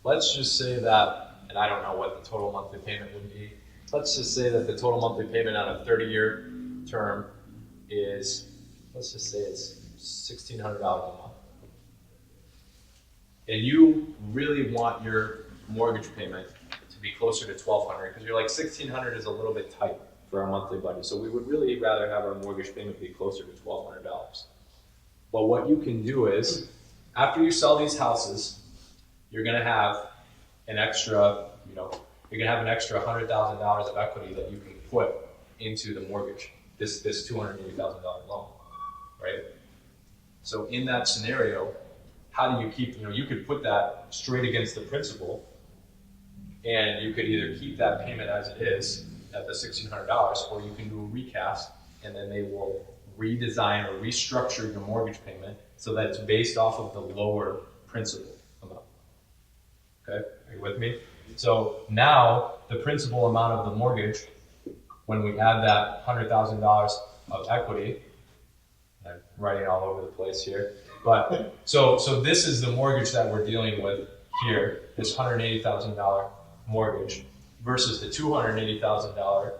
let's just say that, and I don't know what the total monthly payment would be, let's just say that the total monthly payment on a 30-year term is, let's just say it's $1,600 a month. And you really want your mortgage payment to be closer to $1,200 because you're like $1,600 is a little bit tight for our monthly budget. So we would really rather have our mortgage payment be closer to $1,200. Well, what you can do is, after you sell these houses, you're going to have an extra, you're going to have an extra $100,000 of equity that you can put into the mortgage, this $280,000 loan, right? So in that scenario, how do you keep, you could put that straight against the principal, and you could either keep that payment as it is at the $1,600, or you can do a recast, and then they will redesign or restructure your mortgage payment so that it's based off of the lower principal amount. Okay, are you with me? So now the principal amount of the mortgage, when we add that $100,000 of equity, I'm writing all over the place here, but so this is the mortgage that we're dealing with here, this $180,000 mortgage versus the $280,000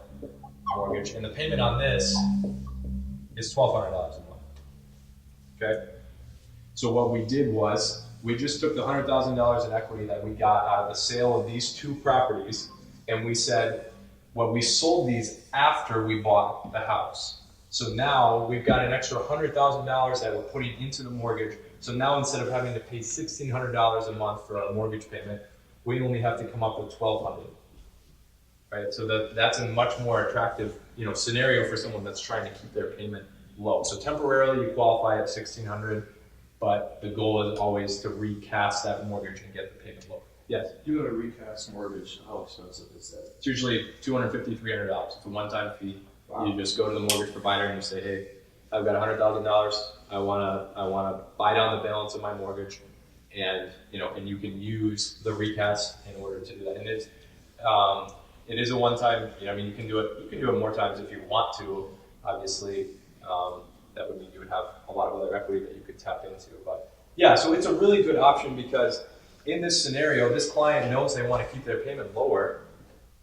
mortgage, and the payment on this is $1,200 a month. Okay, so what we did was we just took the $100,000 in equity that we got out of the sale of these two properties, and we said, well, we sold these after we bought the house. So now we've got an extra $100,000 that we're putting into the mortgage. So now instead of having to pay $1,600 a month for our mortgage payment, we only have to come up with $1,200. Right? So that's a much more attractive, scenario for someone that's trying to keep their payment low. So temporarily you qualify at $1,600, but the goal is always to recast that mortgage and get the payment low. Yes? If you go to recast mortgage, how expensive is that? It's usually $250, $300. It's a one-time fee. Wow. You just go to the mortgage provider and you say, hey, I've got $100,000. I wanna buy down the balance of my mortgage, and and you can use the recast in order to do that. And it is a one-time. You can do it. You can do it more times if you want to. Obviously, that would mean you would have a lot of other equity that you could tap into. But yeah, so it's a really good option because in this scenario, this client knows they want to keep their payment lower,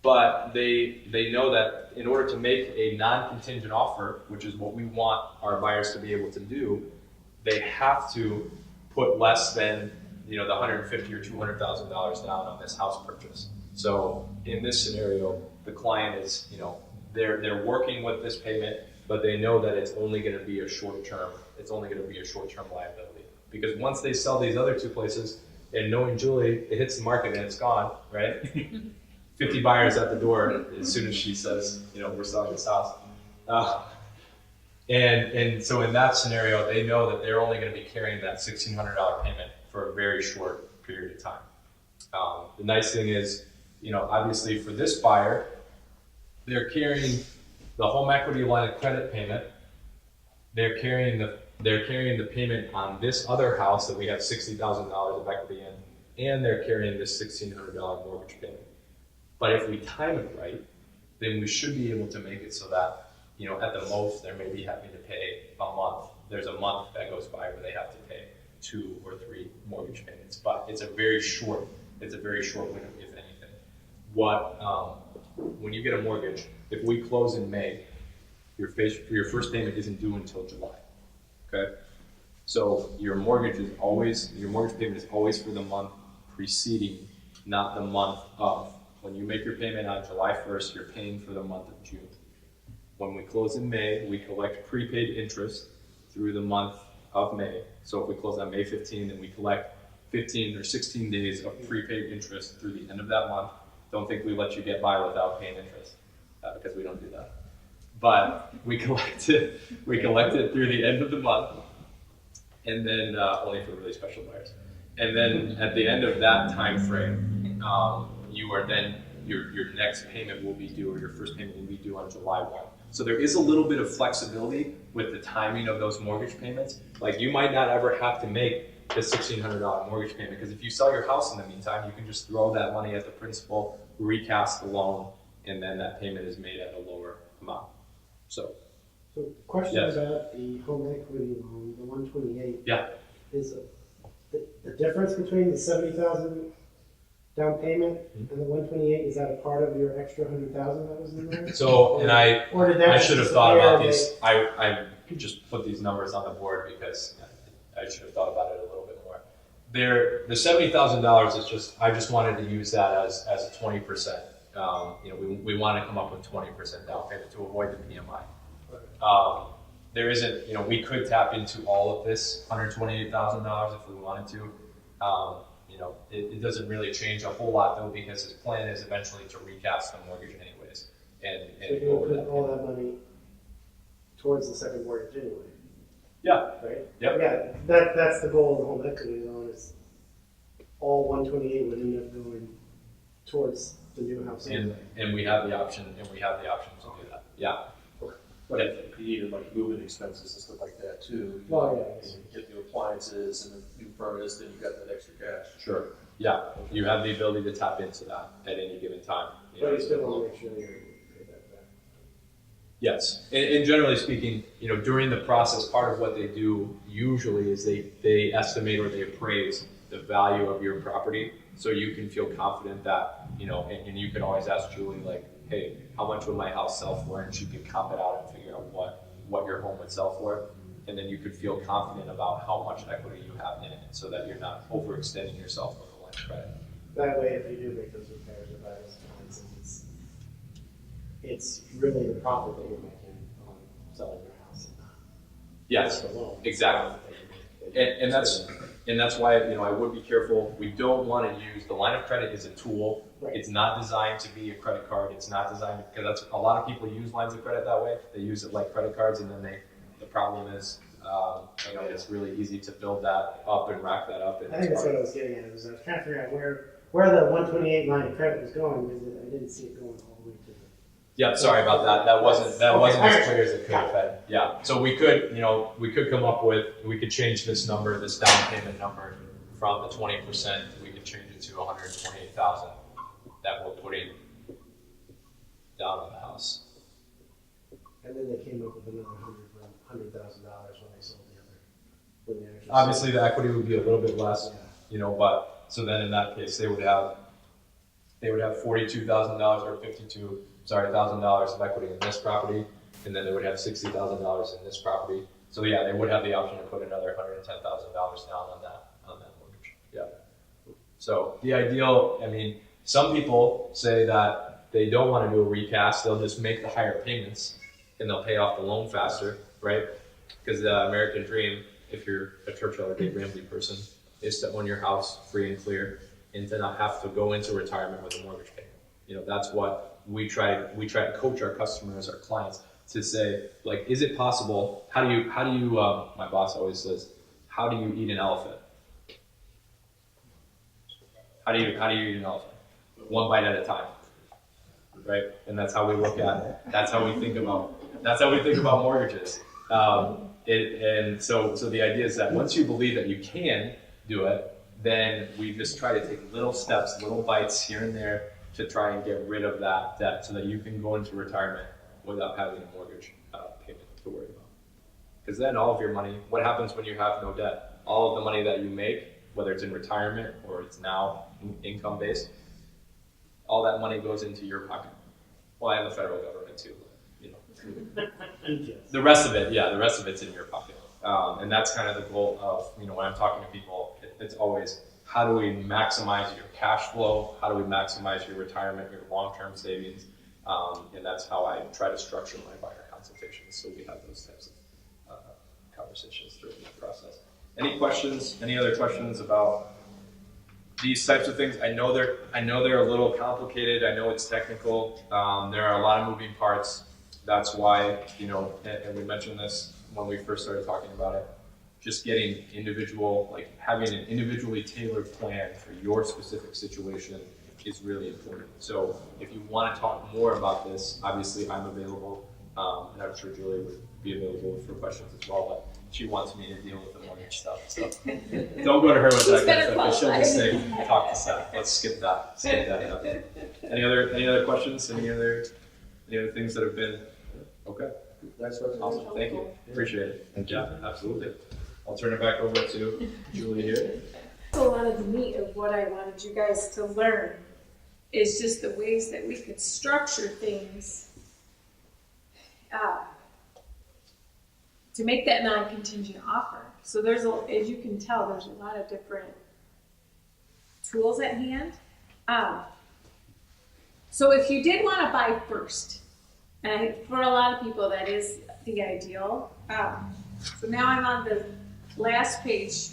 but they know that in order to make a non-contingent offer, which is what we want our buyers to be able to do, they have to put less than the $150,000 or $200,000 down on this house purchase. So in this scenario, the client is they're working with this payment, but they know that it's only going to be a short term. It's only going to be a short-term liability because once they sell these other two places, and knowing Julie, it hits the market and it's gone, right? 50 buyers at the door as soon as she says, we're selling this house. And so in that scenario, they know that they're only going to be carrying that $1,600 payment for a very short period of time. The nice thing is, obviously for this buyer, they're carrying the home equity line of credit payment. They're carrying the payment on this other house that we have $60,000 of equity in, and they're carrying this $1,600 mortgage payment. But if we time it right, then we should be able to make it so that, you know, at the most, they're maybe having to pay a month. There's a month that goes by where they have to pay 2 or 3 mortgage payments, but it's a very short window, if anything. When you get a mortgage, if we close in May, your first payment isn't due until July, okay? So your mortgage payment is always for the month preceding, not the month of. When you make your payment on July 1st, you're paying for the month of June. When we close in May, we collect prepaid interest through the month of May. So if we close on May 15, then we collect 15 or 16 days of prepaid interest through the end of that month. Don't think we let you get by without paying interest, because we don't do that. But we collect it through the end of the month, and then only for really special buyers. And then at the end of that time frame, your next payment will be due, or your first payment will be due on July 1. So there is a little bit of flexibility with the timing of those mortgage payments. Like, you might not ever have to make the $1,600 mortgage payment, because if you sell your house in the meantime, you can just throw that money at the principal, recast the loan, and then that payment is made at a lower amount. So Question Yes. about the home equity loan, the 128. Yeah. Is the difference between the 70,000 down payment and the 128, is that a part of your extra 100,000 that was in there? So, and Or did that I should have just thought about appear these. I just put these numbers on the board because I should have thought about it a little bit more. The $70,000 is just, I just wanted to use that as a 20%. We want to come up with 20% down payment to avoid the PMI. There isn't, we could tap into all of this $128,000 if we wanted to. It doesn't really change a whole lot though, because his plan is eventually to recast the mortgage anyways. And So you're go with going to put all that money towards the second mortgage anyway, Yeah. right? Yep. Yeah, that's the goal of the home equity loan, is all 128 would end up going towards the new house anyway. And we have the option, to do that. Yeah. But if you needed like moving expenses and stuff like that too. Well, yeah. You get the appliances and the new furnace, then you got that extra cash. Sure. Yeah. You have the ability to tap into that at any given time. But you still want to make sure you're pay that back. Yes, and generally speaking, during the process, part of what they do usually is they estimate or they appraise the value of your property, so you can feel confident that, and you can always ask Julie, like, hey, how much would my house sell for? And she can comp it out and figure out what your home would sell for, and then you could feel confident about how much equity you have in it, so that you're not overextending yourself with a line of credit. That way, if you do make those repairs or buy those appliances, it's really the profit that you're making on selling your house and not Yes, the loan. exactly. And that's why I would be careful. We don't want to use the line of credit is a tool. Right. It's not designed to be a credit card. It's not designed because that's a lot of people use lines of credit that way. They use it like credit cards, and then the problem is it's really easy to build that up and rack that up. And I think that's what I was getting at. I was trying to figure out where the 128 line of credit was going, because I didn't see it going all the way to the. Yeah, sorry about that. That wasn't Okay. as clear as it could have been. Yeah. So we could come up with, we could change this number, this down payment number, from the 20%. We could change it to 128,000 that we're putting down on the house. And then they came up with another $100,000 when they sold the other. When they actually Obviously, the equity would be a little bit less, Yeah. but so then in that case, they would have $42,000 or $1,000 of equity in this property, and then they would have $60,000 in this property. So yeah, they would have the option to put another $110,000 down on that mortgage. Yeah. So the ideal, some people say that they don't want to do a recast; they'll just make the higher payments, and they'll pay off the loan faster, right? Because the American dream, if you're a Churchill or Dave Ramsey person, is to own your house free and clear, and to not have to go into retirement with a mortgage payment. That's what we try to coach our customers, our clients, to say, like, is it possible? How do you? My boss always says, how do you eat an elephant? How do you eat an elephant? One bite at a time, right? And that's how we look at it. That's how we think about mortgages. And so the idea is that once you believe that you can do it, then we just try to take little steps, little bites here and there to try and get rid of that debt so that you can go into retirement without having a mortgage payment to worry about. Because then all of your money, what happens when you have no debt? All of the money that you make, whether it's in retirement or it's now income based, all that money goes into your pocket. Well, and the federal government too, you know. The rest of it's in your pocket. And that's kind of the goal of, you know, when I'm talking to people, it's always, how do we maximize your cash flow? How do we maximize your retirement, your long-term savings? And that's how I try to structure my buyer consultations. So we have those types of conversations through the process. Any questions? Any other questions about these types of things? I know they're a little complicated. I know it's technical. There are a lot of moving parts. That's why, you know, and we mentioned this when we first started talking about it, just getting individual, like having an individually tailored plan for your specific situation is really important. So if you want to talk more about this, obviously I'm available, and I'm sure Julie would be available for questions as well, but she wants me to deal with the mortgage stuff, so don't go to her with that kind of stuff, because she'll just say, talk to Seth. Let's skip that. Out. Any other questions? Any other things that have been, okay. Next one. Awesome, thank you, appreciate it. Thank you. Yeah, absolutely. I'll turn it back over to Julie here. A lot of the meat of what I wanted you guys to learn is just the ways that we could structure things to make that non-contingent offer. So there's, as you can tell, there's a lot of different tools at hand. So if you did want to buy first, and for a lot of people that is the ideal. So now I'm on the last page,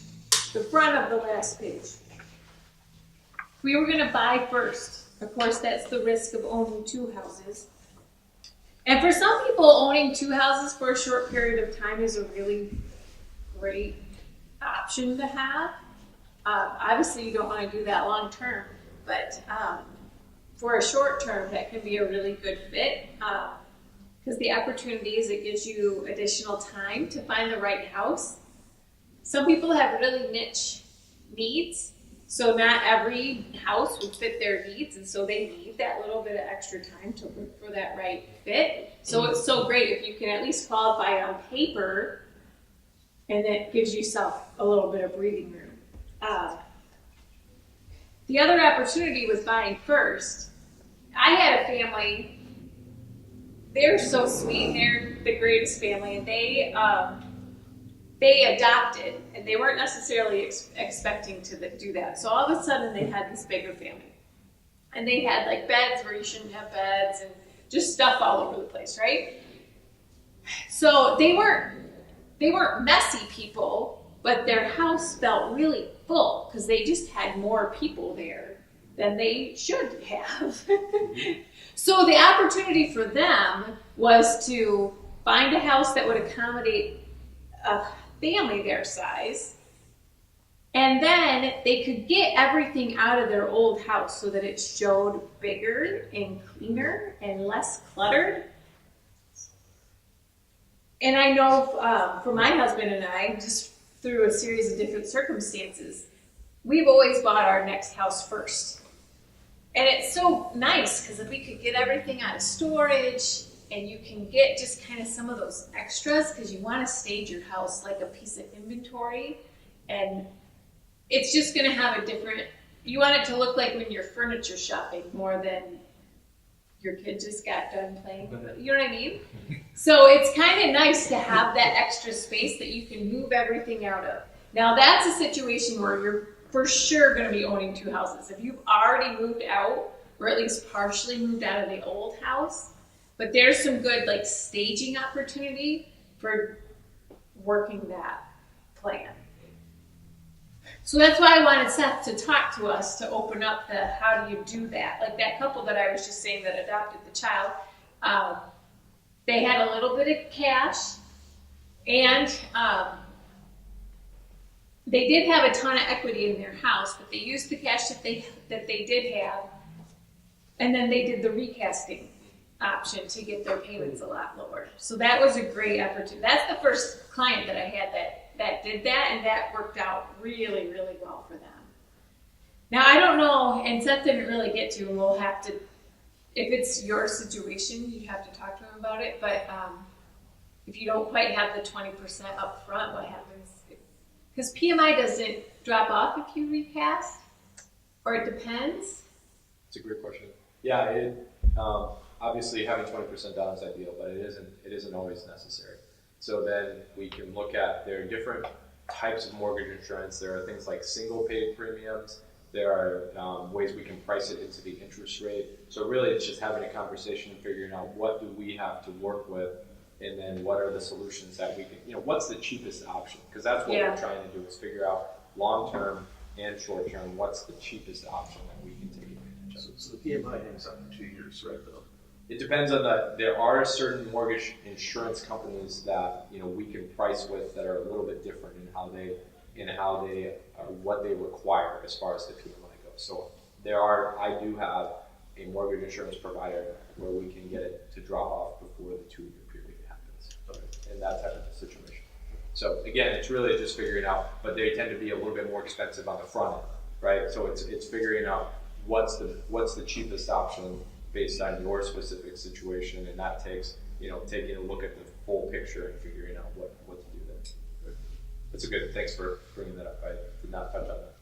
the front of the last page. If we were going to buy first, of course, that's the risk of owning two houses. And for some people, owning two houses for a short period of time is a really great option to have. Obviously, you don't want to do that long term, but for a short term, that can be a really good fit. Because the opportunities, it gives you additional time to find the right house. Some people have really niche needs, so not every house would fit their needs, and so they need that little bit of extra time to look for that right fit. So it's so great if you can at least qualify on paper, and it gives yourself a little bit of breathing room. The other opportunity was buying first. I had a family. They're so sweet. They're the greatest family, and they adopted, and they weren't necessarily expecting to do that. So all of a sudden, they had this bigger family, and they had like beds where you shouldn't have beds, and just stuff all over the place, right? So they weren't messy people, but their house felt really full because they just had more people there than they should have. So the opportunity for them was to find a house that would accommodate a family their size, and then they could get everything out of their old house so that it showed bigger and cleaner and less cluttered. And I know for my husband and I, just through a series of different circumstances, we've always bought our next house first. And it's so nice because if we could get everything out of storage, and you can get just kind of some of those extras because you want to stage your house like a piece of inventory, and it's just going to have a different, you want it to look like when you're furniture shopping more than your kid just got done playing with it. You know what I mean? So it's kind of nice to have that extra space that you can move everything out of. Now that's a situation where you're for sure going to be owning two houses. If you've already moved out, or at least partially moved out of the old house, but there's some good like staging opportunity for working that plan. So that's why I wanted Seth to talk to us to open up the how do you do that. Like that couple that I was just saying that adopted the child, they had a little bit of cash, and they did have a ton of equity in their house, but they used the cash that they did have, and then they did the recasting option to get their payments a lot lower. So that was a great opportunity. That's the first client that I had that did that, and that worked out really, really well for them. Now, I don't know and Seth didn't really get to, and we'll have to, if it's your situation, you have to talk to him about it, but if you don't quite have the 20% up front, what happens? Because PMI doesn't drop off if you recast, or it depends. It's a great question. Yeah, obviously having 20% down is ideal, but it isn't always necessary. So then we can look at, there are different types of mortgage insurance. There are things like single paid premiums. There are ways we can price it into the interest rate. So really it's just having a conversation and figuring out what do we have to work with, and then what are the solutions that we can, what's the cheapest option? Because that's what we're trying to do, is figure out long-term and short-term, what's the cheapest option that we can take advantage of. So the PMI hangs out for 2 years, right, though? It depends on there are certain mortgage insurance companies that, we can price with that are a little bit different in how they what they require as far as the PMI goes. So I do have a mortgage insurance provider where we can get it to drop off before the 2 year period happens. In that type of situation. So again, it's really just figuring out, but they tend to be a little bit more expensive on the front end, right? So it's figuring out what's the cheapest option based on your specific situation, and that takes, taking a look at the full picture and figuring out what to do there. That's a good, thanks for bringing that up. I did not touch on that.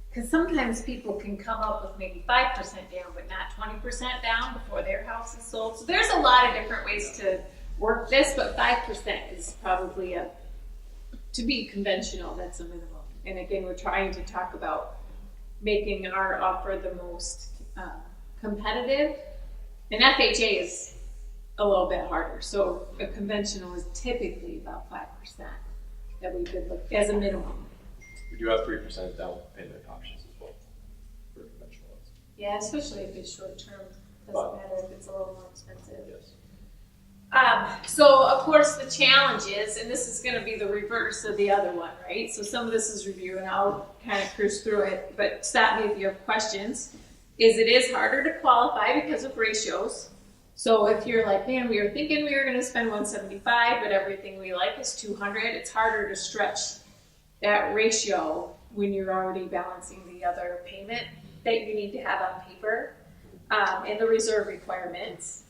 Because sometimes people can come up with maybe 5% down, but not 20% down before their house is sold. So there's a lot of different ways to work this, but 5% is probably to be conventional, that's a minimum. And again, we're trying to talk about making our offer the most competitive. And FHA is a little bit harder. So a conventional is typically about 5% that we could look as a minimum. We do have 3% down payment options as well for conventional loans. Yeah, especially if it's short term. Doesn't matter if it's a little more expensive. Yes. So of course the challenge is, and this is going to be the reverse of the other one, right? So some of this is review, and I'll kind of cruise through it, but stop me if you have questions. It is harder to qualify because of ratios. So if you're like, man, we were thinking we were going to spend 175, but everything we like is 200, it's harder to stretch that ratio when you're already balancing the other payment that you need to have on paper, and the reserve requirements.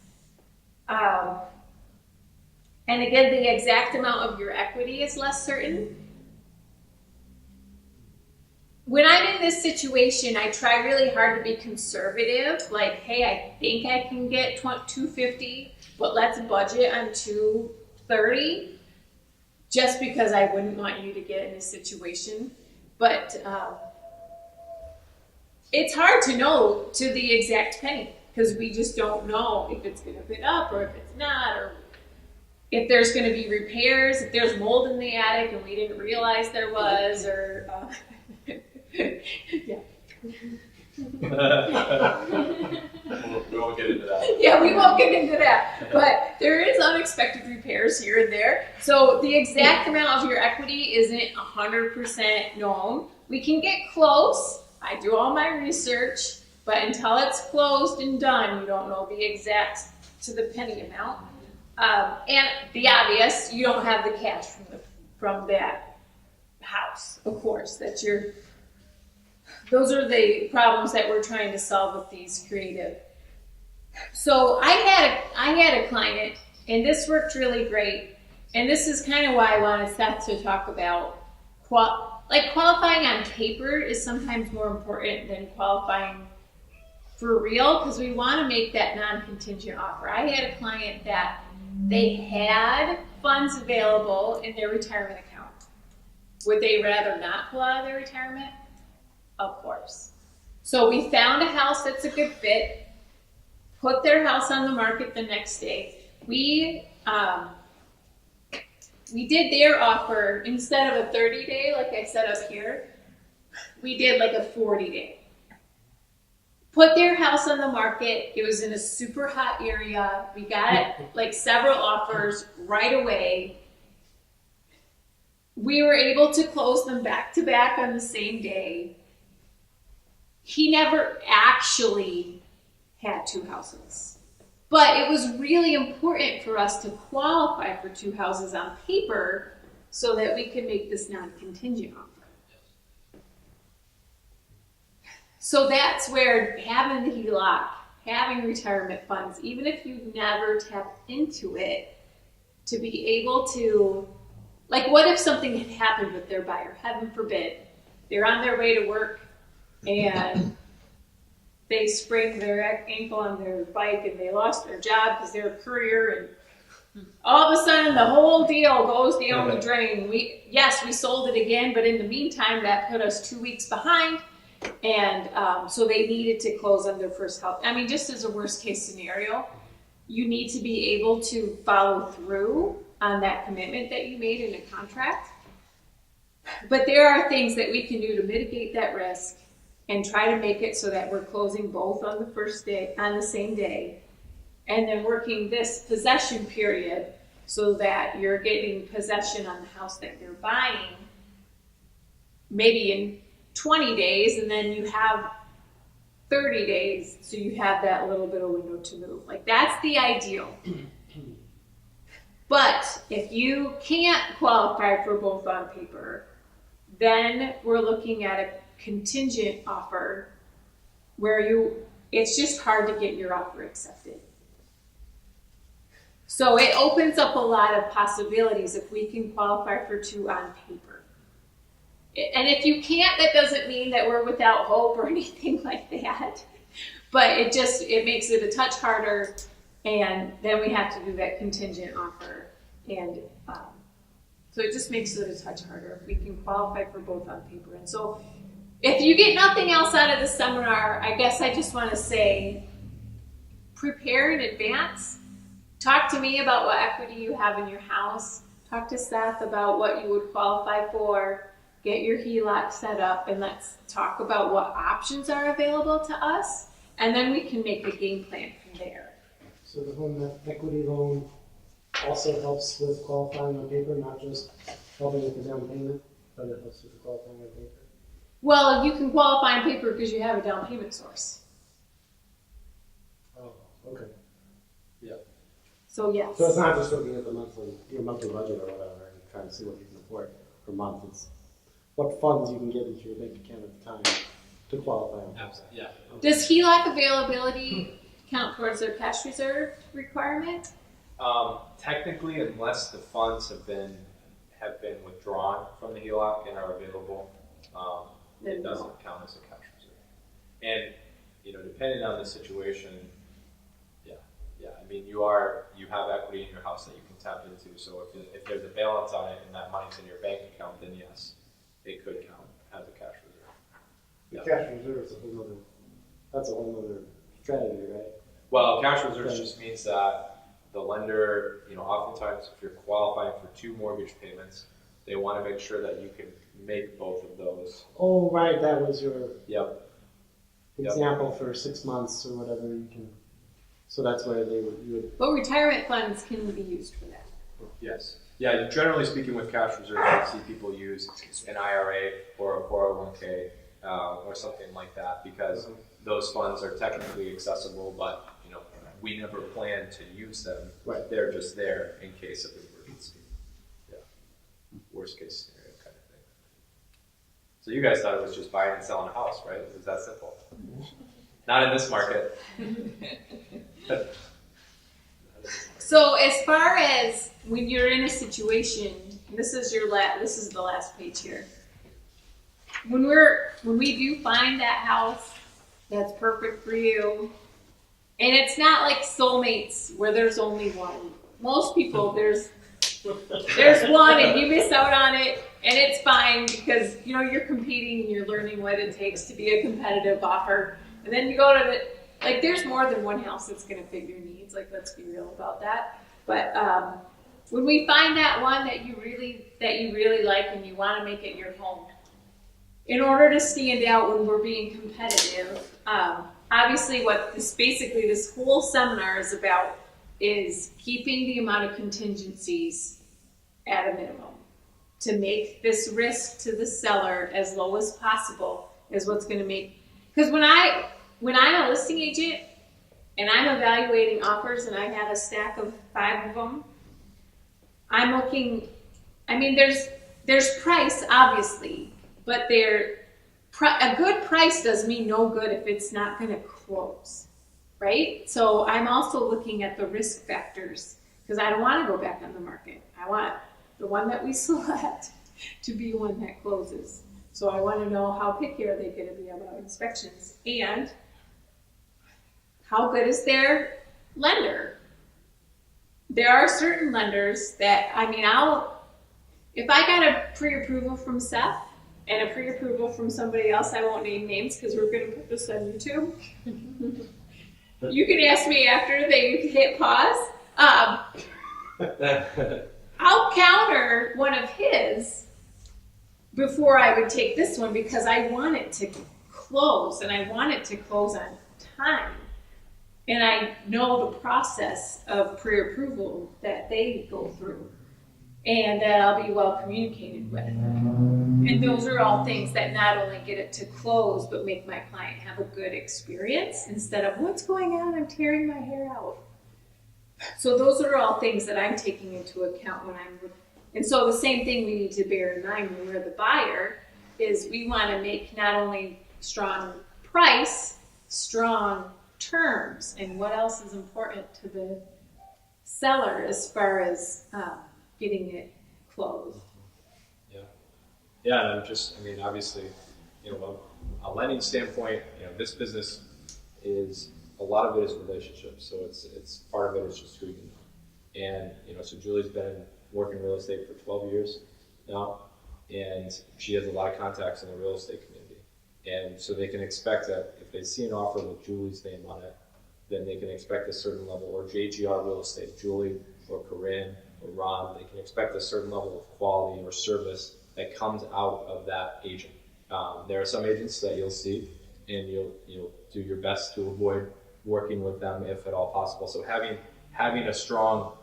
And again, the exact amount of your equity is less certain. When I'm in this situation, I try really hard to be conservative. Like, hey, I think I can get 250, but let's budget on 230, just because I wouldn't want you to get in a situation. But it's hard to know to the exact penny, because we just don't know if it's going to fit up or if it's not, or if there's going to be repairs, if there's mold in the attic and we didn't realize there was, or yeah. We won't get into that. Yeah, we won't get into that. But there is unexpected repairs here and there. So the exact amount of your equity isn't 100% known. We can get close. I do all my research, but until it's closed and done, you don't know the exact to the penny amount. And the obvious, you don't have the cash from that house, of course. Those are the problems that we're trying to solve with these creative. So I had a client, and this worked really great. And this is kind of why I wanted Seth to talk about qualifying on paper is sometimes more important than qualifying for real, because we want to make that non-contingent offer. I had a client that they had funds available in their retirement account. Would they rather not pull out of their retirement? Of course. So we found a house that's a good fit, put their house on the market the next day. We did their offer, instead of a 30-day, like I set up here, we did like a 40-day. Put their house on the market. It was in a super hot area. We got like several offers right away. We were able to close them back to back on the same day. He never actually had two houses. But it was really important for us to qualify for two houses on paper so that we could make this non-contingent offer. So that's where having the HELOC, having retirement funds, even if you never tap into it, to be able to, like, what if something had happened with their buyer? Heaven forbid. They're on their way to work and they sprained their ankle on their bike and they lost their job because they're a courier, and all of a sudden the whole deal goes down the drain. We sold it again, but in the meantime that put us 2 weeks behind, and so they needed to close on their first house. I mean, just as a worst case scenario, you need to be able to follow through on that commitment that you made in a contract. But there are things that we can do to mitigate that risk and try to make it so that we're closing both on the first day, on the same day, and then working this possession period so that you're getting possession on the house that you're buying maybe in 20 days, and then you have 30 days, so you have that little bit of window to move. Like, that's the ideal. But if you can't qualify for both on paper, then we're looking at a contingent offer where it's just hard to get your offer accepted. So it opens up a lot of possibilities if we can qualify for 2 on paper. And if you can't, that doesn't mean that we're without hope or anything like that. But it makes it a touch harder, and then we have to do that contingent offer. And so it just makes it a touch harder if we can qualify for both on paper. And so if you get nothing else out of the seminar, I guess I just want to say, prepare in advance. Talk to me about what equity you have in your house. Talk to Seth about what you would qualify for. Get your HELOC set up, and let's talk about what options are available to us, and then we can make a game plan from there. So the home equity loan also helps with qualifying on paper, not just helping with the down payment, but it helps with the qualifying on paper. Well, you can qualify on paper because you have a down payment source. Oh, okay. So yes. So it's not just looking at your monthly budget or whatever, and trying to see what you can afford per month. It's what funds you can get into your bank account at the time to qualify on. Absolutely. Yeah. Does HELOC availability count towards their cash reserve requirement? Technically, unless the funds have been withdrawn from the HELOC and are available, it doesn't count as a cash reserve. And depending on the situation, I mean, you have equity in your house that you can tap into. So if there's a balance on it and that money's in your bank account, then yes, it could count as a cash reserve. The cash reserve is that's a whole other strategy, right? Well, cash reserve just means that the lender, oftentimes if you're qualifying for 2 mortgage payments, they want to make sure that you can make both of those. Oh, right, that was your example for 6 months or whatever you can. So that's where you would. But retirement funds can be used for that. Yes. Yeah, generally speaking with cash reserve, I see people use an IRA or a 401k or something like that because those funds are technically accessible, but we never plan to use them. Right. They're just there in case of emergency. Yeah. Worst case scenario kind of thing. So you guys thought it was just buying and selling a house, right? It was that simple. Not in this market. So as far as when you're in a situation, this is the last page here. When we do find that house that's perfect for you, and it's not like soulmates where there's only one. Most people there's one and you miss out on it, and it's fine because you're competing and you're learning what it takes to be a competitive offer. And then you go to there's more than one house that's going to fit your needs. Let's be real about that. But when we find that one that you really like and you want to make it your home, in order to stand out when we're being competitive, obviously what this whole seminar is about is keeping the amount of contingencies at a minimum to make this risk to the seller as low as possible is what's going to make. Because when I'm a listing agent and I'm evaluating offers and I have a stack of 5 of them, I'm looking, there's price obviously, but a good price does me no good if it's not going to close, right? So I'm also looking at the risk factors because I don't want to go back on the market. I want the one that we select to be one that closes. So I want to know how picky are they going to be about inspections and how good is their lender. There are certain lenders that, I mean, if I got a pre-approval from Seth and a pre-approval from somebody else, I won't name names because we're going to put this on YouTube. You can ask me after they hit pause. I'll counter one of his before I would take this one because I want it to close and I want it to close on time. And I know the process of pre-approval that they go through and that I'll be well communicated with. And those are all things that not only get it to close, but make my client have a good experience instead of what's going on, I'm tearing my hair out. So those are all things that I'm taking into account when and so the same thing we need to bear in mind when we're the buyer is we want to make not only strong price, strong terms, and what else is important to the seller as far as getting it closed. Yeah, and obviously, a lending standpoint, this business is, a lot of it is relationships, so it's part of it is just who you know. And, so Julie's been working real estate for 12 years now, and she has a lot of contacts in the real estate community. And so they can expect that if they see an offer with Julie's name on it, then they can expect a certain level, or JGR Real Estate, Julie or Corinne or Ron, they can expect a certain level of quality or service that comes out of that agent. There are some agents that you'll see and you'll do your best to avoid working with them if at all possible. So having a strong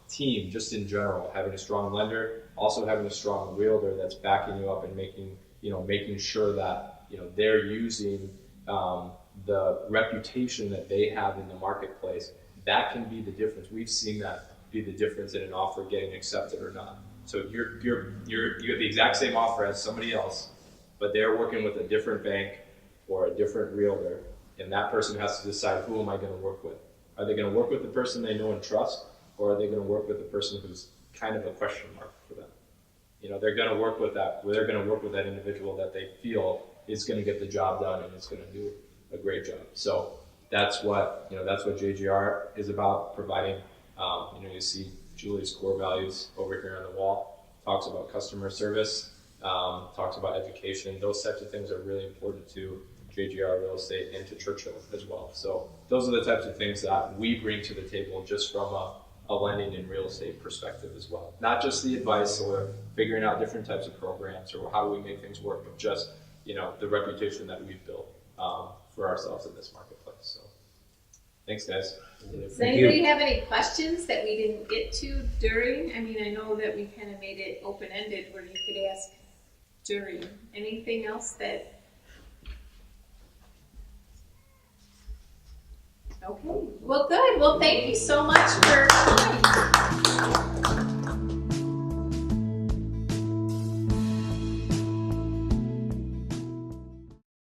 team just in general, having a strong lender, also having a strong realtor that's backing you up and making sure that they're using the reputation that they have in the marketplace, that can be the difference. We've seen that be the difference in an offer getting accepted or not. So you have the exact same offer as somebody else, but they're working with a different bank or a different realtor, and that person has to decide, who am I going to work with? Are they going to work with the person they know and trust, or are they going to work with the person who's kind of a question mark for them? They're going to work with that. They're going to work with that individual that they feel is going to get the job done and is going to do a great job. So that's what JGR is about, providing. You see Julie's core values over here on the wall. Talks about customer service. Talks about education. Those types of things are really important to JGR Real Estate and to Churchill as well. So those are the types of things that we bring to the table just from a lending and real estate perspective as well. Not just the advice or figuring out different types of programs or how do we make things work, but just the reputation that we've built for ourselves in this marketplace. So thanks, guys. Does anybody have any questions that we didn't get to during? I know that we kind of made it open-ended where you could ask during. Anything else that? Okay. Well, good. Well, thank you so much for coming.